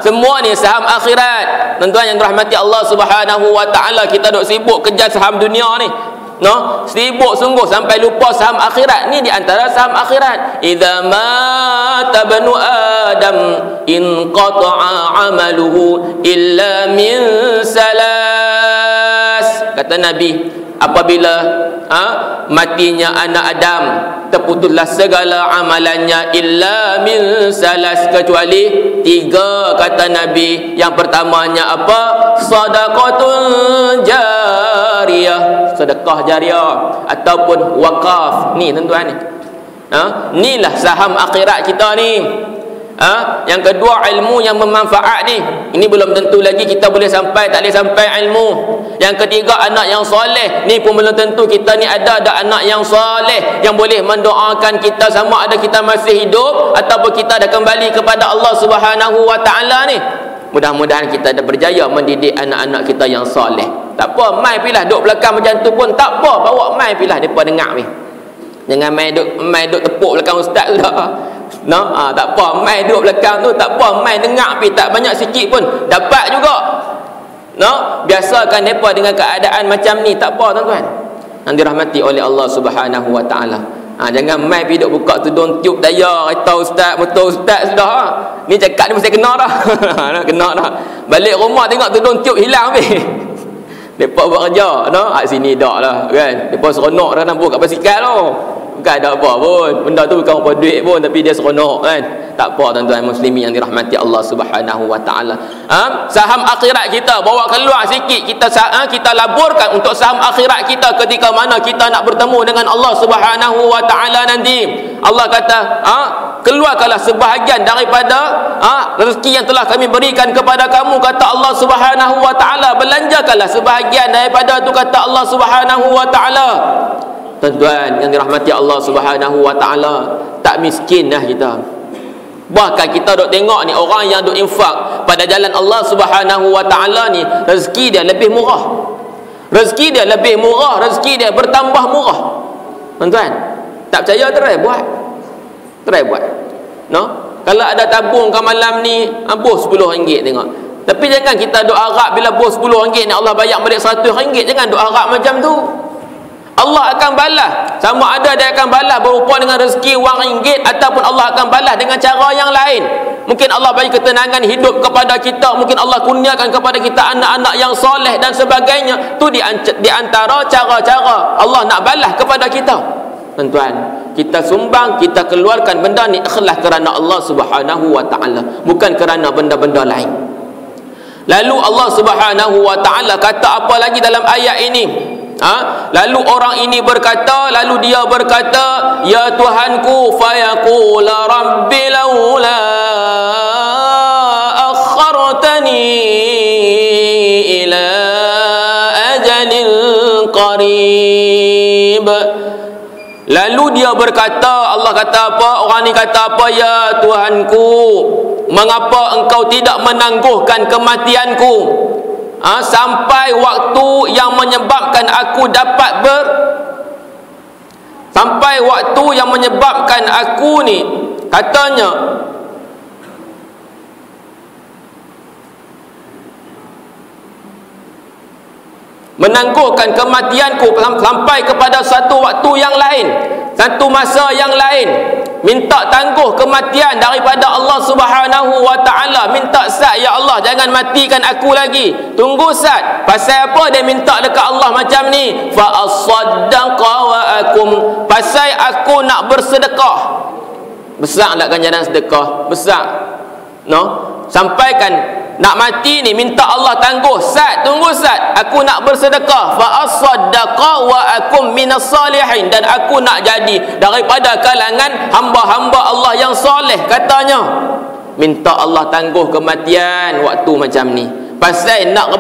Semua ni saham akhirat. Tuan-tuan yang dirahmati Allah Subhanahu wa taala, kita duk sibuk kejar saham dunia ni. Sibuk sungguh sampai lupa saham akhirat. Ni di antara saham akhirat. Idza mata banu adam in qata'a amaluhu illa min salas. Kata Nabi, apabila matinya anak Adam, terputuslah segala amalannya illa min salas, kecuali 3, kata Nabi. Yang pertamanya apa? Sadaqatun jariyah, sedekah jariah ataupun wakaf. Ni tuan-tuan ni. Inilah saham akhirat kita ni. Yang kedua, ilmu yang bermanfaat ni. Ini belum tentu lagi kita boleh sampai, tak boleh sampai ilmu. Yang ketiga, anak yang soleh. Ni pun belum tentu kita ni ada anak yang soleh yang boleh mendoakan kita sama ada kita masih hidup ataupun kita dah kembali kepada Allah Subhanahu wa taala ni. Mudah-mudahan kita dah berjaya mendidik anak-anak kita yang soleh. Tak apa, mai pilah duduk belakang macam tu pun tak apa, bawa mai pilah depa dengar ni. Jangan mai duduk tepuk belakang ustaz tu dah. Tak apa, mai duduk belakang tu tak apa, mai dengar pi, tak banyak sikit pun dapat juga. Biasakan depa dengan keadaan macam ni, tak apa tuan-tuan. Yang dirahmati oleh Allah Subhanahu wa taala. Jangan mai pi duk buka tudung tiup daya, kata ustaz, betul ustaz sudah. Ni cakap ni mesti kena dah. Kena dah. Balik rumah tengok tudung tiup hilang habis. Depa buat kerja, sini dak lah kan. Depa seronok dah nampak kat basikal tu. Bukan ada apa pun, benda tu bukan apa duit pun, tapi dia seronok kan. Tak apa tuan-tuan muslimin yang dirahmati Allah Subhanahu wa taala. Saham akhirat kita bawa keluar sikit, kita laburkan untuk saham akhirat kita ketika mana kita nak bertemu dengan Allah Subhanahu wa taala nanti. Allah kata, keluarkanlah sebahagian daripada rezeki yang telah kami berikan kepada kamu, kata Allah Subhanahu wa taala. Belanjakanlah sebahagian daripada tu, kata Allah Subhanahu wa taala. Tuan-tuan yang dirahmati Allah Subhanahu wa taala, tak miskin dah kita. Bahkan kita duk tengok ni orang yang duk infak pada jalan Allah Subhanahu wa taala ni, rezeki dia lebih murah. Rezeki dia lebih murah, rezeki dia bertambah murah. Tuan-tuan, tak percaya try buat. Kalau ada tabung ke malam ni, bos RM10 tengok. Tapi jangan kita duk harap bila bos RM10 ni Allah bayar balik RM100. Jangan duk harap macam tu. Allah akan balas. Sama ada dia akan balas berupa dengan rezeki wang ringgit ataupun Allah akan balas dengan cara yang lain. Mungkin Allah bagi ketenangan hidup kepada kita, mungkin Allah kurniakan kepada kita anak-anak yang soleh dan sebagainya. Tu di antara cara-cara Allah nak balas kepada kita. Tuan-tuan, kita sumbang, kita keluarkan benda ni ikhlas kerana Allah Subhanahu wa taala, bukan kerana benda-benda lain. Lalu Allah Subhanahu wa taala kata apa lagi dalam ayat ini? Lalu orang ini berkata, lalu dia berkata, ya Tuhanku, fayaqula rabbi laula akhartani ila ajalin qarib. Lalu dia berkata, Allah kata apa? Orang ni kata apa? Ya Tuhanku, mengapa engkau tidak menangguhkan kematianku sampai waktu yang menyebabkan aku dapat sampai waktu yang menyebabkan aku ni, katanya, menangguhkan kematianku sampai kepada satu waktu yang lain, satu masa yang lain. minta tangguh kematian daripada Allah Subhanahu wa taala. Minta sat, ya Allah jangan matikan aku lagi. Tunggu sat. Pasal apa dia minta dekat Allah macam ni? Fa asaddaqa wa akum. Pasal aku nak bersedekah. Besar tak ganjaran sedekah? Besar. No? Sampaikan nak mati ni minta Allah tangguh sat, tunggu sat, aku nak bersedekah. Fa asaddaqa wa akum minas salihin, dan aku nak jadi daripada kalangan hamba-hamba Allah yang soleh. Katanya minta Allah tangguh kematian waktu macam ni pasal nak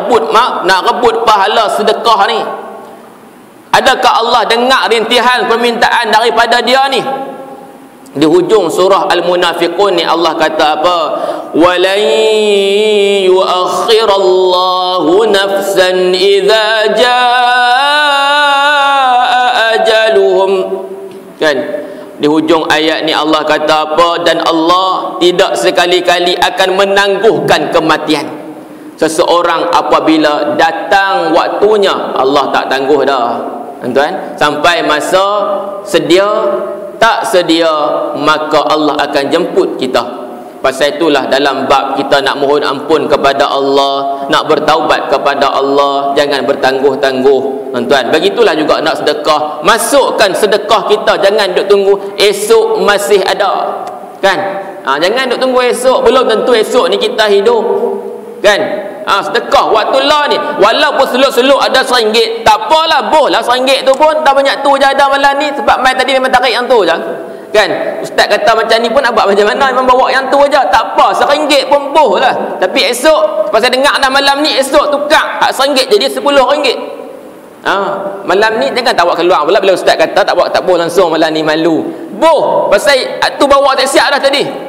rebut pahala sedekah ni. Adakah Allah dengar rintihan permintaan daripada dia ni? Di hujung surah Al-Munafiqun ni Allah kata apa? Walan yuakhirallahu nafsan idza jaa ajaluhum. Kan? Di hujung ayat ni Allah kata apa? Dan Allah tidak sekali-kali akan menangguhkan kematian seseorang apabila datang waktunya. Allah tak tangguh dah, tuan-tuan. Sampai masa sedia, tak sedia, maka Allah akan jemput kita. Pasal itulah dalam bab kita nak mohon ampun kepada Allah, nak bertaubat kepada Allah, jangan bertangguh-tangguh, tuan-tuan. Begitulah juga nak sedekah. Masukkan sedekah kita, jangan duk tunggu esok masih ada. Kan? Jangan duk tunggu esok, belum tentu esok ni kita hidup. Kan? Sedekah waktu lah ni, walaupun seluk-seluk ada RM1, tak apalah, bohlah RM1 tu pun tak banyak tu je ada malam ni, sebab mai tadi memang tarik yang tu je. Kan? Ustaz kata macam ni pun nak buat macam mana, memang bawa yang tu je, tak apa, RM1 pun boh lah. Tapi esok pasal dengar dah malam ni, esok tukar RM1 jadi RM10. Malam ni jangan tak bawa keluar pula bila ustaz kata tak boh langsung malam ni, malu. Boh pasal tu bawa tak siap dah tadi.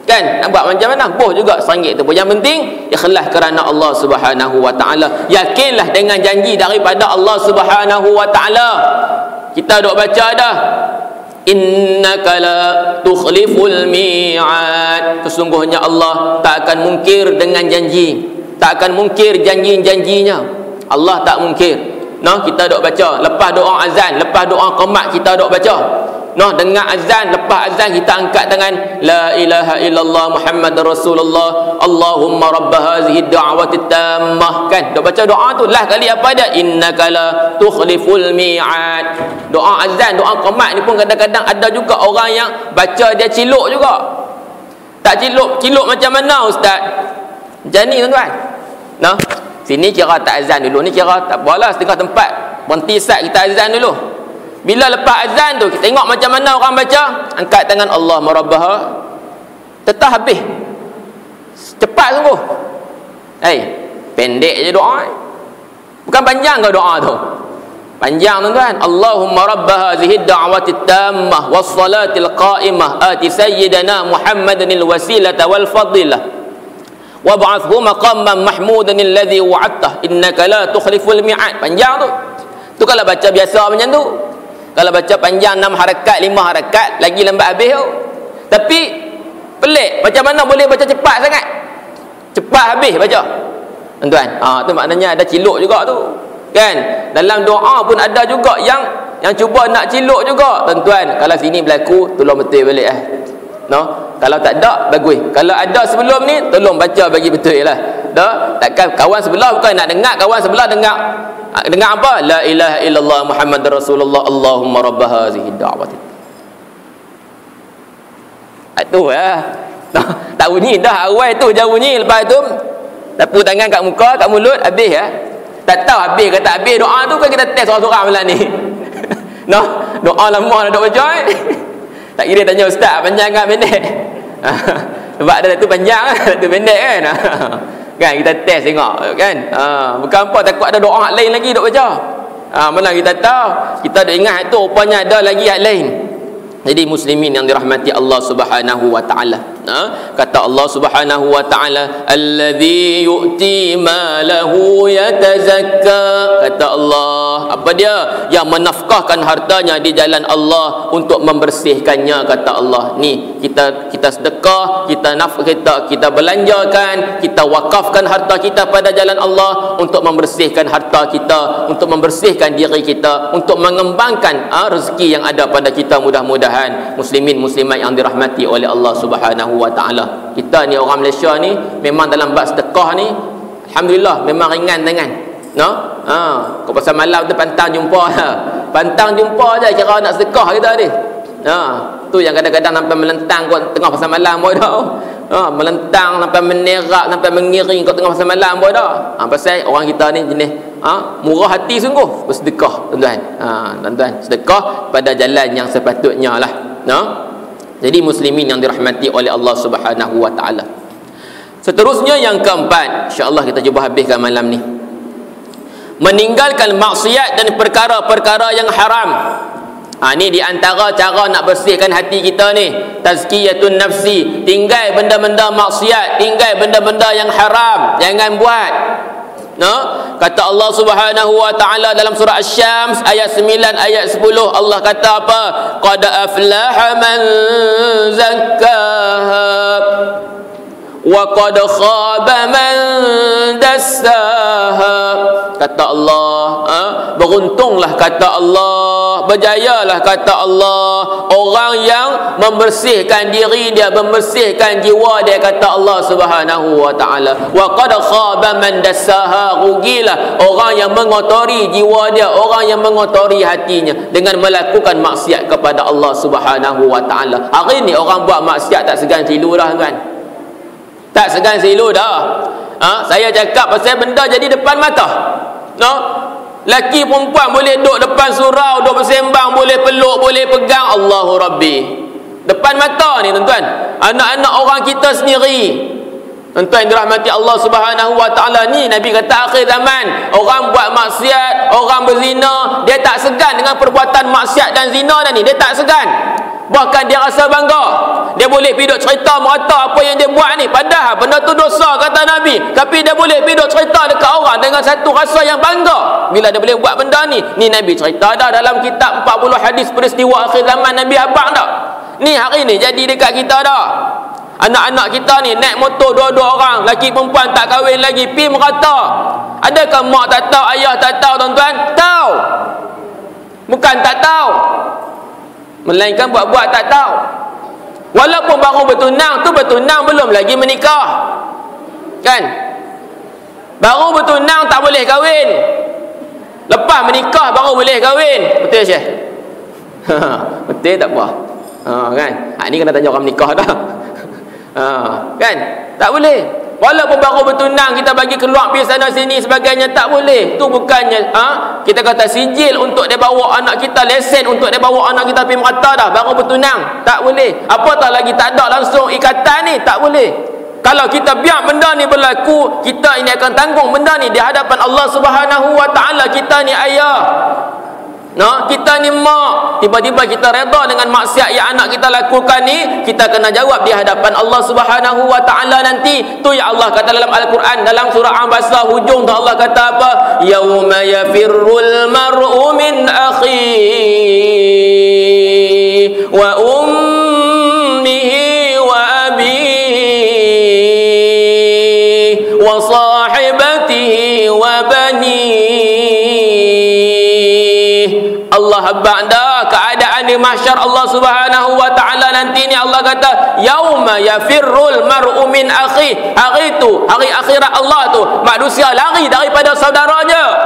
Kan? Nak buat macam mana? Boh juga RM1 tu pun. Yang penting ikhlas kerana Allah Subhanahu wa taala. Yakinlah dengan janji daripada Allah Subhanahu wa taala. Kita duk baca dah, innaka la tukhliful mi'ad. Sesungguhnya Allah tak akan mungkir dengan janji, tak akan mungkir janji-janjinya. Allah tak mungkir. Kita duk baca lepas doa azan, lepas doa qamat kita duk baca. Dengar azan, lepas azan kita angkat tangan, la ilaha illallah Muhammadar Rasulullah, Allahumma rabb hazihi da'wati tammah. Kan? Duk baca doa tu lah kali apa dia? Innaka la tukhliful mi'ad. Doa azan, doa qamat ni pun kadang-kadang ada juga orang yang baca dia ciluk juga. Tak ciluk macam mana ustaz? Macam ni tuan-tuan. Sini kira tak azan dulu, ni kira tak apalah, setengah tempat berhenti sat kita azan dulu. Bila lepas azan tu kita tengok macam mana orang baca, angkat tangan Allah marabbaha, tetap habis. Cepat sungguh. Pendek je doa. Bukan panjang ke doa tu? Panjang tuan-tuan. Allahumma rabb hadhihi ad-da'wati at-tammah was-salatil qa'imah ati sayyidina Muhammadanil wasilata wal fadilah wab'athhu maqaman mahmudan alladhi wa'adtah innaka la tukhliful mi'ad. Panjang tu. Tu kalau baca biasa macam tu. Kalau baca panjang 6 harakat, 5 harakat, lagi lambat habis tu. Tapi pelik, macam mana boleh baca cepat sangat? Cepat habis baca. Tuan-tuan, tu maknanya ada ciluk juga tu. Kan? Dalam doa pun ada juga yang cuba nak ciluk juga. Tuan-tuan, kalau sini berlaku, tolong betul balik kalau tak ada, bagus. Kalau ada sebelum ni, tolong baca bagi betul lah. Takkan kawan sebelah bukan nak dengar, kawan sebelah dengar apa? La ilaha illallah Muhammadar Rasulullah, Allahumma rabb hazihi da'wati. Tu lah. Tak bunyi dah awal tu, jauh bunyi, lepas tu tapu tangan kat muka, kat mulut, habis ya. Tak tahu habis ke tak habis doa tu, kan kita test seorang-seorang malam ni. Doa lama dah duk baca. Tak kira tanya ustaz panjang ke pendek. Sebab ada tu panjang, tu pendek kan. Kan kita test tengok kan. Bukan apa, takut ada doa hak lain lagi duk baca. Mana kita tahu, kita duk ingat tu rupanya ada lagi hak lain. Jadi muslimin yang dirahmati Allah Subhanahu wa taala, Kata Allah Subhanahu wa taala, allazi yu'ti malahu yatazakka. Kata Allah, apa dia? Yang menafkahkan hartanya di jalan Allah untuk membersihkannya. Kata Allah, ni kita sedekah, kita belanjakan, kita wakafkan harta kita pada jalan Allah untuk membersihkan harta kita, untuk membersihkan diri kita, untuk mengembangkan rezeki yang ada pada kita. Mudah-mudahan muslimin muslimat yang dirahmati oleh Allah Subhanahu wa taala, kita ni orang Malaysia ni memang dalam bab sedekah ni alhamdulillah memang ringan tangan. Kau pasal malam tu pantang jumpa pantang jumpa je kira nak sedekah kita ni. Tu yang kadang-kadang sampai melentang kat tengah pasal malam pun dah. Melentang sampai menerak, sampai mengiring kat tengah pasal malam pun dah. Pasal orang kita ni jenis murah hati sungguh bersedekah, tuan-tuan. Tuan-tuan, sedekah pada jalan yang sepatutnya lah. Jadi muslimin yang dirahmati oleh Allah Subhanahu wa taala. Seterusnya yang keempat, insya-Allah kita cuba habiskan malam ni. Meninggalkan maksiat dan perkara-perkara yang haram. Ni di antara cara nak bersihkan hati kita ni, tazkiyatun nafsi. Tinggal benda-benda maksiat, tinggal benda-benda yang haram, jangan buat. Kata Allah Subhanahu wa taala dalam surah Asy-Syams ayat 9 ayat 10, Allah kata apa? Qad aflaha man zakkaha wa qad khaba man dassaha. Kata Allah, beruntunglah kata Allah, berjayalah kata Allah orang yang membersihkan diri dia, membersihkan jiwa dia, kata Allah Subhanahu wa taala. Wa qad khaba man dassaha, rugilah orang yang mengotori jiwa dia, orang yang mengotori hatinya dengan melakukan maksiat kepada Allah Subhanahu wa taala. Hari ni orang buat maksiat tak segan silu dah, kan? Tak segan silu dah. Saya cakap pasal benda jadi depan mata. Laki perempuan boleh duduk depan surau, duduk bersembang, boleh peluk, boleh pegang. Allahu Rabbi, depan mata ni tuan-tuan. Anak-anak orang kita sendiri, tuan-tuan dirahmati Allah Subhanahu wa taala. Ni Nabi kata akhir zaman orang buat maksiat, orang berzina, dia tak segan dengan perbuatan maksiat dan zina dan ni, dia tak segan. Bahkan dia rasa bangga, dia boleh pergi duk cerita merata apa yang dia buat ni, padahal benda tu dosa kata Nabi, tapi dia boleh pergi duk cerita dekat orang dengan satu rasa yang bangga bila dia boleh buat benda ni. Ni Nabi cerita dah dalam kitab 40 hadis peristiwa akhir zaman, Nabi abang dah. Ni hari ni jadi dekat kita dah. Anak-anak kita ni naik motor dua-dua orang, laki perempuan tak kahwin lagi, pi merata. Adakah mak tak tahu, ayah tak tahu tuan-tuan? Tahu. Bukan tak tahu, melainkan buat-buat tak tahu. Walaupun baru bertunang tu, bertunang belum lagi menikah, kan? Baru bertunang tak boleh kahwin, lepas menikah baru boleh kahwin. Betul Syekh? Betul tak apa? Kan? Ni kena tanya orang menikah dah. Kan? Tak boleh. Walaupun baru bertunang kita bagi keluar pergi sana sini sebagainya, tak boleh. Tu bukannya kita kata sijil untuk dia bawa anak kita, lesen untuk dia bawa anak kita pergi merata dah, baru bertunang. Tak boleh. Apatah lagi tak ada langsung ikatan ni, tak boleh. Kalau kita biar benda ni berlaku, kita ini akan tanggung benda ni di hadapan Allah Subhanahu wa taala. Kita ni ayah, kita ni mak, tiba-tiba kita redha dengan maksiat yang anak kita lakukan ni, kita kena jawab di hadapan Allah Subhanahu wa taala nanti. Tu ya Allah kata dalam Al-Quran, dalam surah Al-Baqarah hujung tu Allah kata apa? Yauma yafirrul mar'u min akhihi wa ummihi wa abihi wa sahibatihi wa banihi. Allah habaq dah keadaan di mahsyar Allah Subhanahu wa taala nanti ni. Allah kata yauma yafirrul mar'u min akhi. Hari tu, hari akhirat Allah tu, manusia lari daripada saudaranya.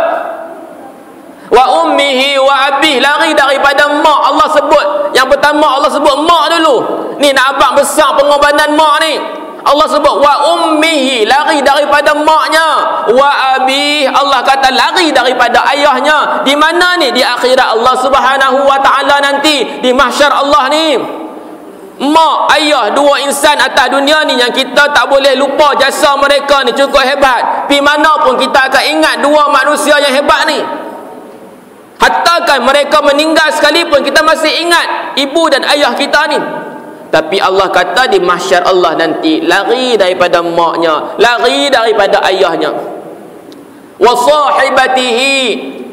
Wa ummihi wa abih, lari daripada mak. Allah sebut yang pertama, Allah sebut mak dulu. Ni nak abang besar pengorbanan mak ni. Allah sebut wa ummihi, lari daripada maknya. Wa abih, Allah kata lari daripada ayahnya. Di mana ni? Di akhirat Allah Subhanahu wa taala nanti, di mahsyar Allah ni. Mak, ayah, dua insan atas dunia ni yang kita tak boleh lupa jasa mereka ni, cukup hebat. Pi mana pun kita akan ingat dua manusia yang hebat ni. Hatta kan mereka meninggal sekalipun, kita masih ingat ibu dan ayah kita ni. Tapi Allah kata di mahsyar Allah nanti lari daripada maknya, lari daripada ayahnya. Wa sahibatihi,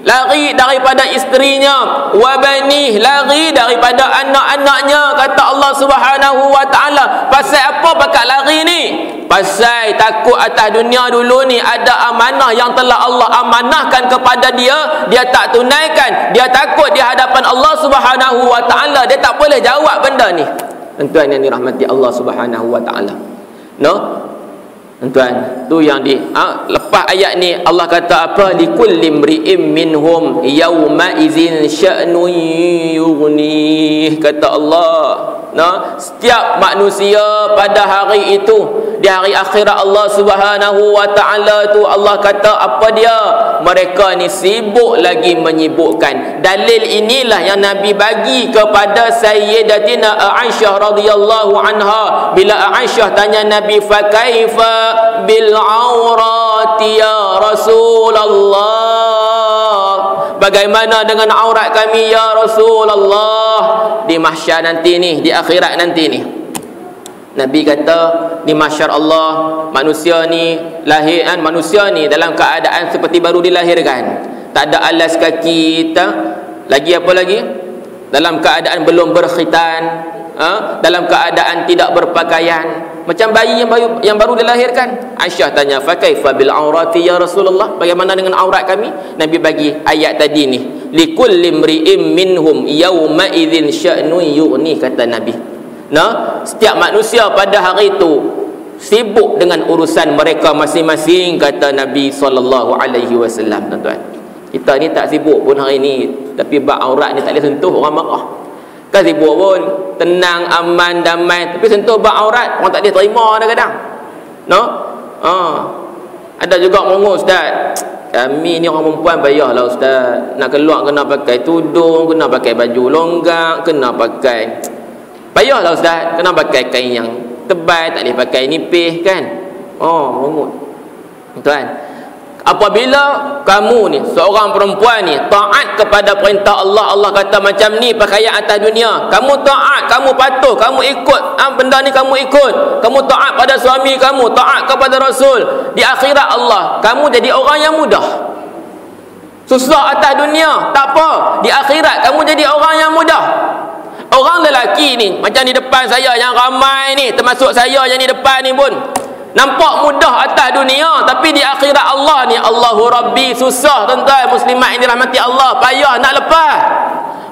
lari daripada isterinya. Wa banih, lari daripada anak-anaknya. Kata Allah Subhanahu wa taala. Pasal apa pakat lari ni? Pasal takut atas dunia dulu ni ada amanah yang telah Allah amanahkan kepada dia, dia tak tunaikan. Dia takut di hadapan Allah Subhanahu wa taala, dia tak boleh jawab benda ni. Tuan yang dirahmati Allah Subhanahu wa taala. No? Tuan, tu yang lepas ayat ni Allah kata apa? Likulli imri'im minhum yawma idzin sya'nun yughnih, kata Allah. Nah, setiap manusia pada hari itu, di hari akhirat Allah Subhanahu wa taala tu, Allah kata apa dia? Mereka ni sibuk lagi menyibukkan. Dalil inilah yang Nabi bagi kepada Sayyidatina Aisyah radhiyallahu anha. Bila Aisyah tanya Nabi, fa kaifa bil aurati ya Rasulullah, bagaimana dengan aurat kami ya Rasulullah? Di mahsyar nanti ni, di akhirat nanti ni, Nabi kata di mahsyar Allah, manusia ni lahir, manusia ni dalam keadaan seperti baru dilahirkan, tak ada alas kaki, lagi apa lagi, dalam keadaan belum berkhitan, dalam keadaan tidak berpakaian, macam bayi yang baru dilahirkan. Aisyah tanya, fa kaifa bil aurati ya Rasulullah, bagaimana dengan aurat kami? Nabi bagi ayat tadi ni, likulli imri'im minhum yawma idzin sya'nun yughni, kata Nabi. Nah, setiap manusia pada hari itu sibuk dengan urusan mereka masing-masing, kata Nabi sallallahu alaihi wasallam. Tuan-tuan, kita ni tak sibuk pun hari ni, tapi bab aurat ni tak boleh sentuh, orang marah. Kan sibuk pun, tenang, aman, damai, tapi sentuh bab aurat, orang tak boleh terima kadang-kadang. No? Ada juga mengus, Ustaz, kami ni orang perempuan payahlah Ustaz, nak keluar kena pakai tudung, kena pakai baju longgar, kena pakai, payahlah Ustaz, kena pakai kain yang tebal, tak boleh pakai nipis kan. Mengut. Tuan, apabila kamu ni seorang perempuan ni taat kepada perintah Allah, Allah kata macam ni pakaian atas dunia, kamu taat, kamu patuh, kamu ikut benda ni, kamu ikut, kamu taat pada suami kamu, taat kepada Rasul, di akhirat Allah kamu jadi orang yang mudah. Susah atas dunia tak apa, di akhirat kamu jadi orang yang mudah. Orang lelaki ni macam di depan saya yang ramai ni, termasuk saya yang di depan ni pun nampak mudah atas dunia, tapi di akhirat Allah ni, Allahu Rabbi, susah tuan-tuan muslimat yang dirahmati Allah, payah nak lepas.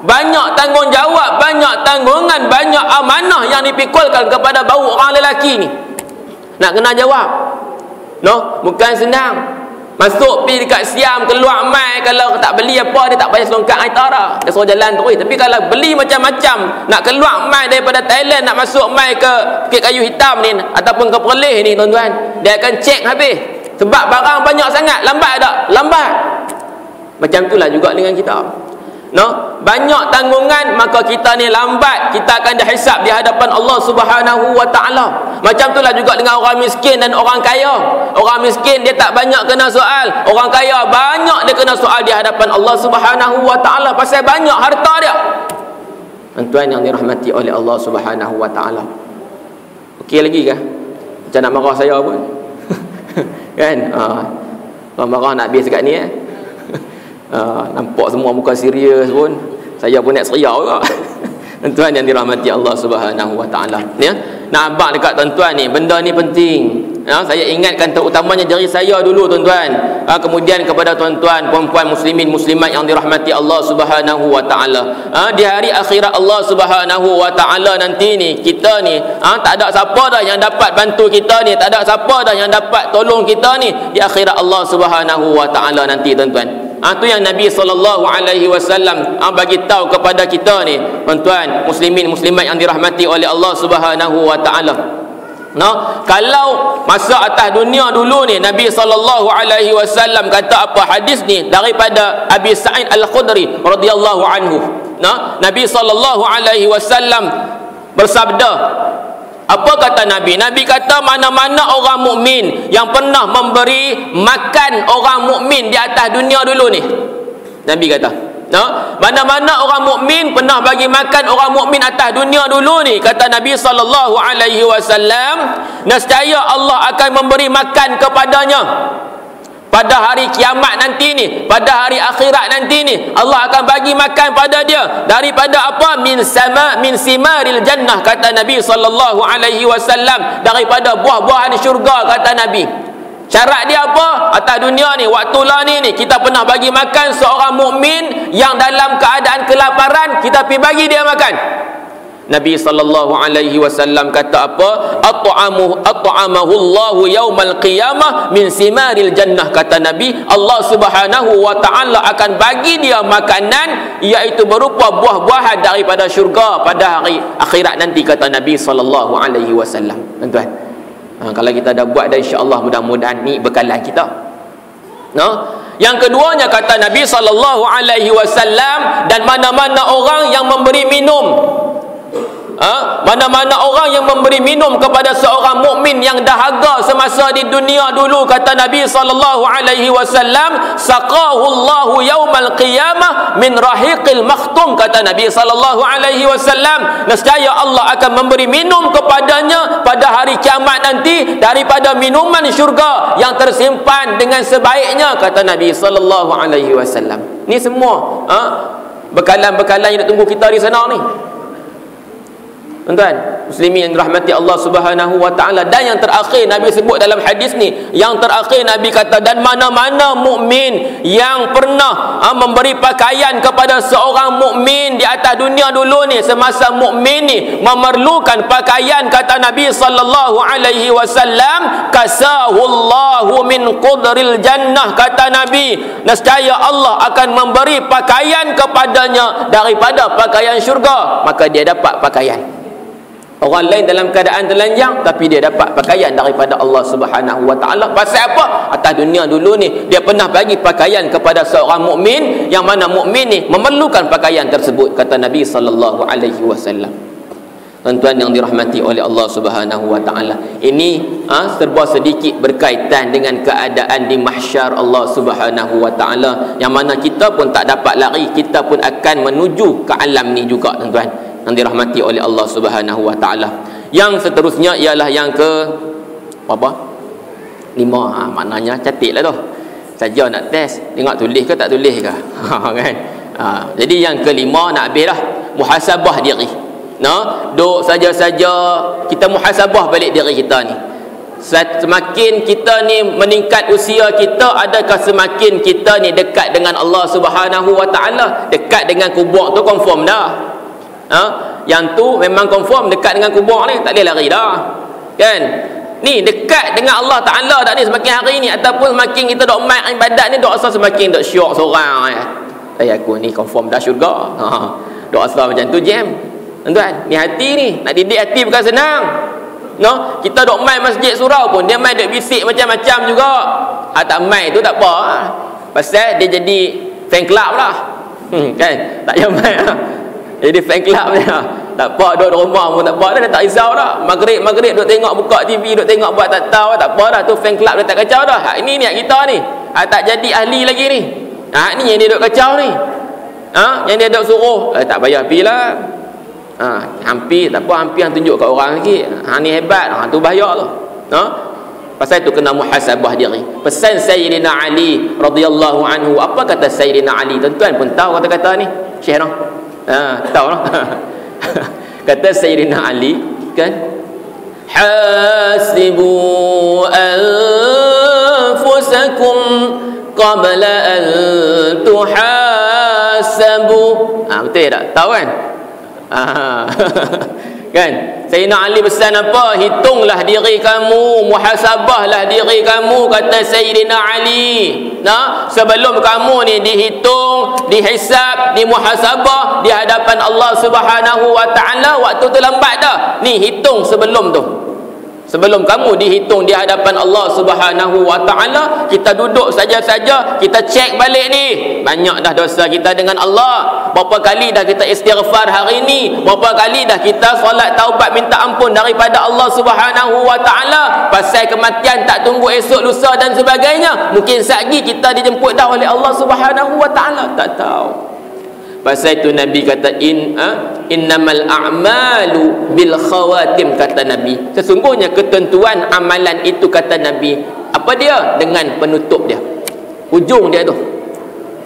Banyak tanggungjawab, banyak tanggungan, banyak amanah yang dipikulkan kepada bau orang lelaki ni, nak kena jawab. No, bukan senang. Masuk pergi dekat Siam, keluar mai, kalau tak beli apa, dia tak payah selongkat air tara, dia suruh jalan terus. Tapi kalau beli macam-macam, nak keluar mai daripada Thailand, nak masuk mai ke Bukit Kayu Hitam ni ataupun ke Perlis ni tuan-tuan, dia akan cek habis, sebab barang banyak sangat. Lambat tak? Lambat. Macam itulah juga dengan kita. No, banyak tanggungan, maka kita ni lambat, kita akan dihisap di hadapan Allah Subhanahu wa taala. Macam itulah juga dengan orang miskin dan orang kaya. Orang miskin dia tak banyak kena soal, orang kaya banyak dia kena soal di hadapan Allah Subhanahu wa taala pasal banyak harta dia. Tuan yang dirahmati oleh Allah Subhanahu wa taala. Okey lagi kah? Macam nak marah saya pun. Kan? Orang marah nak habis dekat ni nampak semua muka serius pun, saya pun nak serius juga. Tuan yang dirahmati Allah Subhanahu wa taala, ya. Nak abang dekat tuan-tuan ni, benda ni penting. Saya ingatkan terutamanya diri saya dulu tuan-tuan, kemudian kepada tuan-tuan puan-puan muslimin muslimat yang dirahmati Allah Subhanahu wa taala. Di hari akhirat Allah Subhanahu wa taala nanti ni, kita ni tak ada siapa dah yang dapat bantu kita ni, tak ada siapa dah yang dapat tolong kita ni di akhirat Allah Subhanahu wa taala nanti tuan-tuan. Itu yang Nabi SAW bagi tahu kepada kita ni, tuan-tuan muslimin muslimat yang dirahmati oleh Allah Subhanahu wa taala. Kalau masa atas dunia dulu ni, Nabi SAW kata apa? Hadis ni daripada Abi Sa'id Al-Khudri radhiyallahu anhu. Nabi SAW bersabda, apa kata Nabi? Nabi kata mana-mana orang mukmin yang pernah memberi makan orang mukmin di atas dunia dulu ni, Nabi kata Mana-mana orang mukmin pernah bagi makan orang mukmin atas dunia dulu ni, kata Nabi SAW, nescaya Allah akan memberi makan kepadanya pada hari kiamat nanti ni, pada hari akhirat nanti ni. Allah akan bagi makan pada dia daripada apa? Min simaril jannah, kata Nabi SAW, daripada buah-buahan syurga, kata Nabi. Syarat dia apa? Atas dunia ni, waktu lah ni kita pernah bagi makan seorang mukmin yang dalam keadaan kelaparan, kita pergi bagi dia makan. Nabi SAW kata apa? At'amahu Allahu yaumal qiyamah min simaril jannah, kata Nabi. Allah Subhanahu wa ta'ala akan bagi dia makanan, iaitu berupa buah-buahan daripada syurga pada hari akhirat nanti, kata Nabi SAW. Tuan-tuan, kalau kita dah buat dah, insya-Allah mudah-mudahan ni bekalan kita. Yang keduanya, kata Nabi SAW, dan mana-mana orang yang memberi minum, mana-mana orang yang memberi minum kepada seorang mukmin yang dahaga semasa di dunia dulu, kata Nabi SAW, saqahu Allahu yaumal qiyamah min rahiqil makhtum, kata Nabi SAW, nescaya Allah akan memberi minum kepadanya pada hari kiamat nanti daripada minuman syurga yang tersimpan dengan sebaiknya, kata Nabi SAW. Ni semua bekalan-bekalan yang nak tunggu kita di sana ni. Tuan-tuan muslimin yang dirahmati Allah Subhanahu wa ta'ala. Dan yang terakhir Nabi sebut dalam hadis ni, yang terakhir Nabi kata, dan mana-mana mukmin yang pernah memberi pakaian kepada seorang mukmin di atas dunia dulu ni, semasa mukmin ni memerlukan pakaian, kata Nabi SAW, kasahullahu min qudril jannah, kata Nabi, nescaya Allah akan memberi pakaian kepadanya daripada pakaian syurga. Maka dia dapat pakaian. Orang lain dalam keadaan telanjang, tapi dia dapat pakaian daripada Allah Subhanahu wa ta'ala. Pasal apa? Atas dunia dulu ni dia pernah bagi pakaian kepada seorang mukmin, yang mana mukmin ni memerlukan pakaian tersebut, kata Nabi SAW. Tuan-tuan yang dirahmati oleh Allah Subhanahu wa ta'ala, ini serba sedikit berkaitan dengan keadaan di mahsyar Allah Subhanahu wa ta'ala, yang mana kita pun tak dapat lari, kita pun akan menuju ke alam ni juga, tuan-tuan yang dirahmati oleh Allah Subhanahu wa ta'ala. Yang seterusnya ialah yang ke apa? 5. Maknanya catiklah tu. Saja nak test, tengok tulis ke tak tulis ke. Kan? Jadi yang kelima nak habis dah, muhasabah diri. Duk saja-saja kita muhasabah balik diri kita ni. Semakin kita ni meningkat usia kita, adakah semakin kita ni dekat dengan Allah Subhanahu wa ta'ala? Dekat dengan kubur tu confirm dah. Yang tu memang confirm dekat dengan kubur ni, tak boleh lari dah, kan? Ni dekat dengan Allah Ta'ala tak ni semakin hari ni, ataupun semakin kita dok main ibadat ni, dok rasa semakin dok syok seorang. Aku ni confirm dah syurga. Dok rasa macam tu jam. Tuan, ni hati ni, nak didik hati bukan senang. Kita dok main masjid surau pun dia main dok bisik macam-macam juga. Tak main tu tak apa, pasal dia jadi fan club lah. Kan? Tak payah main jadi fan club dia. Tak apa, duduk rumah pun tak apa dah, dia tak risau dah. Maghrib duduk tengok buka TV, duduk tengok buat tak tahu, tak apa dah, tu fan club dia tak kacau dah. Ini niat kita ni. Tak jadi ahli lagi ni. Ni yang dia duduk kacau ni. Yang dia duduk suruh, tak payah pergi lah. Hampir tak apa, hampir yang tunjuk kat orang lagi. Ni hebat, tu bahaya lah. Pasal itu kena muhasabah diri. Pesan Sayyidina Ali radhiyallahu anhu. Apa kata Sayyidina Ali? Tuan-tuan pun tahu kata-kata ni. Syekh noh. Tahu lah. Kata Sayyidina Ali, kan, hasibu anfusakum qabla an tuhasabu. Betul tak? Tahu kan? Kan? Sayyidina Ali pesan apa? Hitunglah diri kamu, muhasabahlah diri kamu, kata Sayyidina Ali. Sebelum kamu ni dihitung, dihisab, dimuhasabah di hadapan Allah Subhanahu wa ta'ala, waktu tu lambat dah. Ni hitung sebelum tu. Sebelum kamu dihitung di hadapan Allah Subhanahu wa ta'ala, kita duduk saja-saja, kita cek balik ni, banyak dah dosa kita dengan Allah. Berapa kali dah kita istighfar hari ni? Berapa kali dah kita solat taubat minta ampun daripada Allah Subhanahu wa ta'ala? Pasal kematian tak tunggu esok lusa dan sebagainya. Mungkin satgi kita dijemput dah oleh Allah Subhanahu wa ta'ala, tak tahu. Pasal itu Nabi kata innamal a'malu bil khawatim, kata Nabi. Sesungguhnya ketentuan amalan itu, kata Nabi, apa dia? Dengan penutup dia. Ujung dia tu.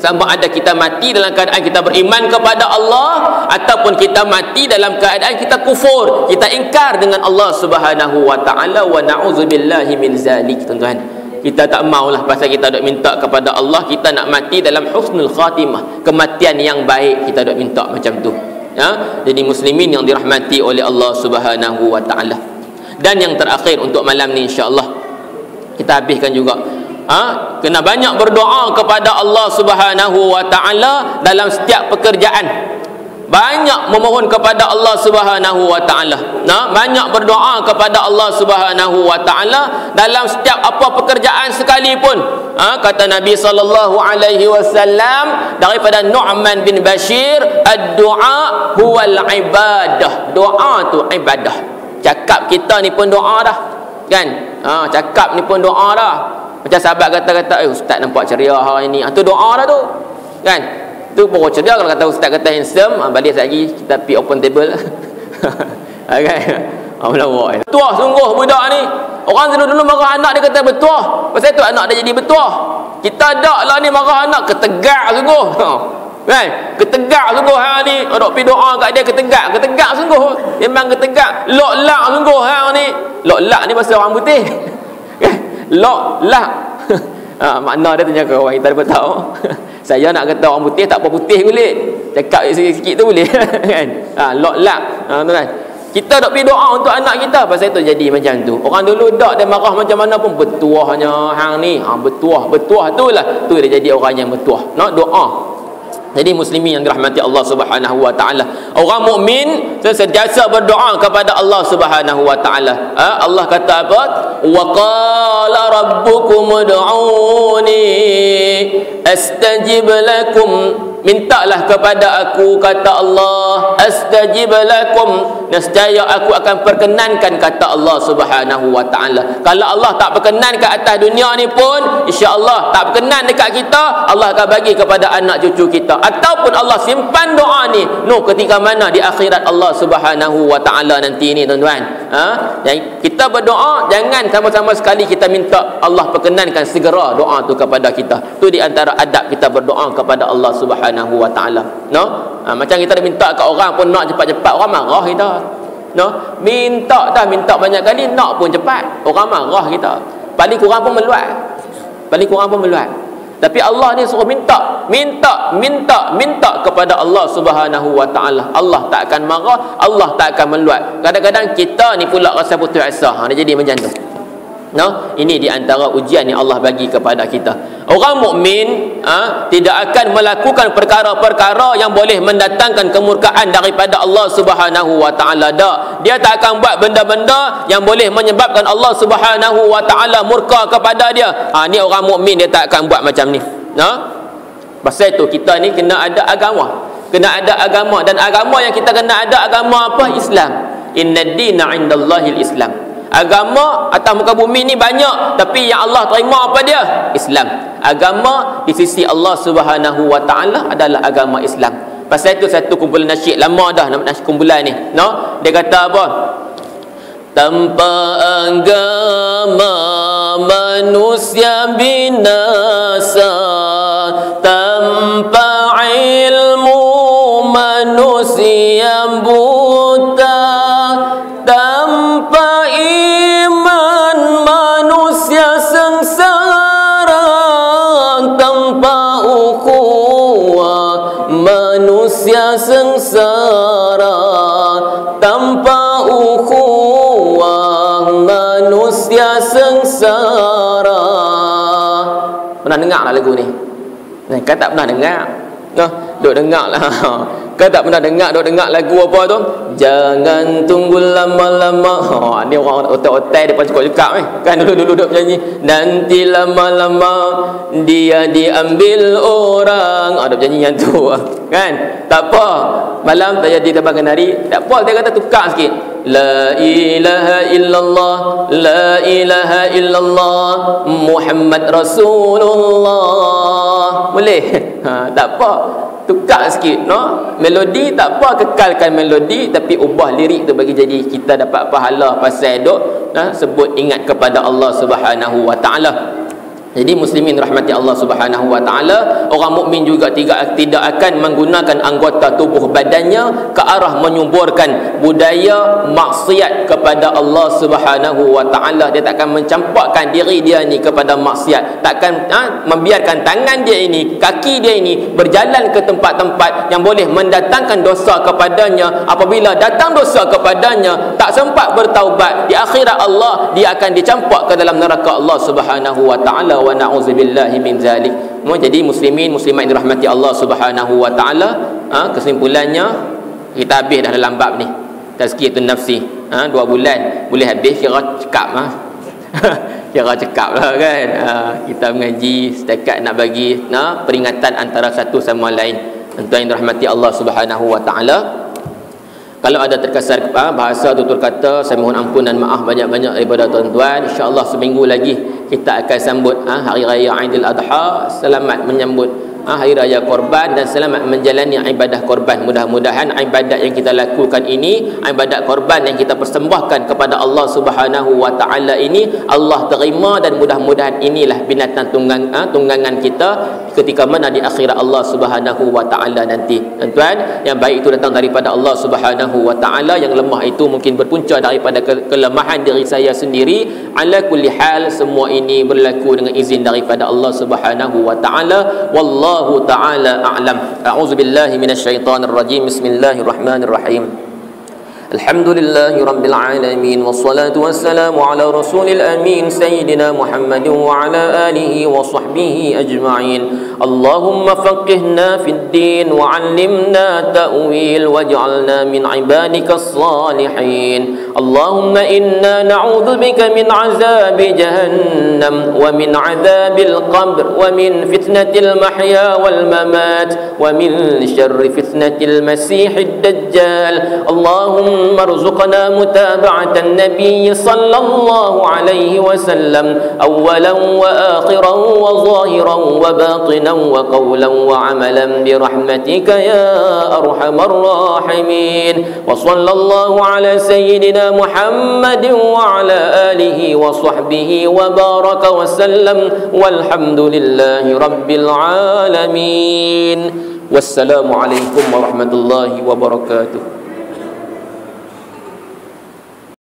Sama ada kita mati dalam keadaan kita beriman kepada Allah, ataupun kita mati dalam keadaan kita kufur, kita ingkar dengan Allah Subhanahu wa taala, wa na'udzubillahi min zalik, tuan-tuan. Kita tak maulah pasal kita dok minta kepada Allah, kita nak mati dalam husnul khatimah, kematian yang baik, kita dok minta macam tu. Ya, jadi muslimin yang dirahmati oleh Allah Subhanahu wa taala. Dan yang terakhir untuk malam ni, insya-Allah kita habiskan juga. Kena banyak berdoa kepada Allah Subhanahu wa taala dalam setiap pekerjaan. Banyak memohon kepada Allah Subhanahu wa taala. Banyak berdoa kepada Allah Subhanahu wa taala dalam setiap apa pekerjaan sekalipun. Kata Nabi sallallahu alaihi wasallam daripada Nu'man bin Bashir, ad-du'a huwal ibadah. Doa tu ibadah. Cakap kita ni pun doa dah. Kan? Cakap ni pun doa dah. Macam sahabat kata-kata, ustaz nampak ceria hari ni. Tu doa dah tu. Kan? Tu baru ceria. Kalau kata ustaz kata handsome, balik lagi kita pergi open table. Kan? Melawak. Betuah sungguh budak ni. Orang dulu marah anak dia kata betuah. Pasal tu anak dia jadi betuah. Kita tak lah ni marah anak, ketegak sungguh. Kan? Ketegak sungguh hang ni. Dok pi doa kat dia ketegak sungguh. Memang ketegak. Lok-lak sungguh hang ni. Lok-lak ni bahasa orang putih. Lok-lak. Makna dia tanya kawan kita dapat tahu. Saya nak kata orang putih tak apa putih kulit. Cakap sikit-sikit tu boleh. Kan? Lok-lak. Tuan-tuan. Kita dok pergi doa untuk anak kita, pasal itu jadi macam tu. Orang dulu dak dia marah macam mana pun betuahnya hang ni. Betuah tu lah. Tu dia jadi orang yang betuah. Nak doa. Jadi muslimin yang dirahmati Allah Subhanahu wa taala, orang mukmin sentiasa berdoa kepada Allah Subhanahu wa taala. Allah kata apa? Wa qala rabbukum ud'uni astajib lakum. Mintalah kepada aku, kata Allah, astajib lakum, nescaya aku akan perkenankan, kata Allah Subhanahu wa taala. Kalau Allah tak perkenan ke atas dunia ni pun, insya-Allah tak perkenan dekat kita, Allah akan bagi kepada anak cucu kita, ataupun Allah simpan doa ni ketika mana di akhirat Allah Subhanahu wa taala nanti ni, tuan-tuan. Kita berdoa, jangan sama-sama sekali kita minta Allah perkenankan segera doa tu kepada kita. Tu di antara adab kita berdoa kepada Allah Subhanahu wa taala. Macam kita dah minta kat orang pun nak cepat-cepat, orang marah kita. Minta banyak kali, nak pun cepat, orang marah kita. Paling kurang pun meluat. Tapi Allah ni suruh minta kepada Allah Subhanahu wa taala. Allah tak akan marah, Allah tak akan meluat. Kadang-kadang kita ni pula rasa putus asa. Dia jadi macam tu. Ini di antara ujian yang Allah bagi kepada kita. Orang mukmin tidak akan melakukan perkara-perkara yang boleh mendatangkan kemurkaan daripada Allah Subhanahu wa taala. Dia tak akan buat benda-benda yang boleh menyebabkan Allah Subhanahu wa taala murka kepada dia. Ni orang mukmin, dia tak akan buat macam ni. Pasal itu kita ni kena ada agama. Dan agama yang kita kena ada agama apa? Islam. Inna dina 'indallahil Islam. Agama atas muka bumi ni banyak, tapi yang Allah terima apa dia? Islam. Agama di sisi Allah Subhanahu wa taala adalah agama Islam. Pasal itu satu kumpulan nasyid lama dah kumpulan ni. Dia kata apa? Tanpa agama manusia binasa, tanpa ilmu manusia buta, tanpa iman manusia sengsara, tanpa ukhuwah manusia sengsara, tanpa ukhuwah manusia sengsara. Pernah dengar lah lagu ni? Kan tak pernah dengar. Duk dengar lah. Kau tak pernah dengar lagu apa tu? Jangan tunggu lama-lama. Ni orang otak-otak depan cekak-cekak kan dulu duduk menyanyi. Nanti lama-lama dia diambil orang. Ada penyanyi yang tu kan. Tak apa. Malam tak jadi terbang kenari. Tak apa, dia kata tukar sikit. La ilaha illallah, la ilaha illallah, Muhammad Rasulullah. Boleh? Tak apa. tukar sikit, no? Melodi tak apa, kekalkan melodi, tapi ubah lirik tu bagi jadi kita dapat pahala pasal duk sebut ingat kepada Allah Subhanahu wa taala. Jadi muslimin rahmati Allah Subhanahu wa taala, orang mukmin juga tidak akan menggunakan anggota tubuh badannya ke arah menyuburkan budaya maksiat kepada Allah Subhanahu wa taala. Dia takkan mencampakkan diri dia ni kepada maksiat, takkan membiarkan tangan dia ini, kaki dia ini berjalan ke tempat-tempat yang boleh mendatangkan dosa kepadanya. Apabila datang dosa kepadanya, tak sempat bertaubat, di akhirat Allah dia akan dicampak ke dalam neraka Allah Subhanahu wa taala, wa na'udzubillahi min zalik. Jadi muslimin muslimat dirahmati Allah Subhanahu wa taala, kesimpulannya kita habis dah dalam bab ni tazkiyatun nafsi. 2 bulan boleh habis, kira cekap kira cekap lah kan. Kita mengaji setakat nak bagi peringatan antara satu sama lain. Tuan yang dirahmati Allah Subhanahu wa taala, kalau ada terkasar bahasa tutur kata, saya mohon ampun dan maaf banyak-banyak daripada tuan-tuan. InsyaAllah seminggu lagi kita akan sambut Hari Raya Aidil Adha. Selamat menyambut Hari Raya Korban dan selamat menjalani ibadah korban. Mudah-mudahan ibadat yang kita lakukan ini, ibadat korban yang kita persembahkan kepada Allah Subhanahu wa taala ini, Allah terima, dan mudah-mudahan inilah binatang tunggangan kita ketika mana di akhirat Allah Subhanahu wa taala nanti. Tuan-tuan, yang baik itu datang daripada Allah Subhanahu wa taala, yang lemah itu mungkin berpunca daripada kelemahan diri saya sendiri. Ala kulli hal, semua ini berlaku dengan izin daripada Allah Subhanahu wa taala. Wallahu ta'ala a'lam. A'udzu billahi minasyaitonir rajim. Bismillahirrahmanirrahim. Alhamdulillahi rabbil alamin, wassalatu wassalamu ala rasulil amin sayyidina Muhammadin wa ala alihi wa sahbihi ajma'in. Allahumma faqihna fid din wa 'allimna ta'wil waj'alna min ibadikas salihin. Allahumma inna na'udzu bika min 'azabi jahannam wa min 'adzabil qabr wa min fitnatil mahya wal mamat wa min syarri fitnatil masiihid dajjal. Allahumma ارزقنا متابعة النبي صلى الله عليه وسلم أولا وآخرا وظاهرا وباطنا وقولا وعملا برحمتك يا أرحم الراحمين. وصلى الله على سيدنا محمد وعلى آله وصحبه وبارك وسلم والحمد لله رب العالمين. والسلام عليكم ورحمة الله وبركاته.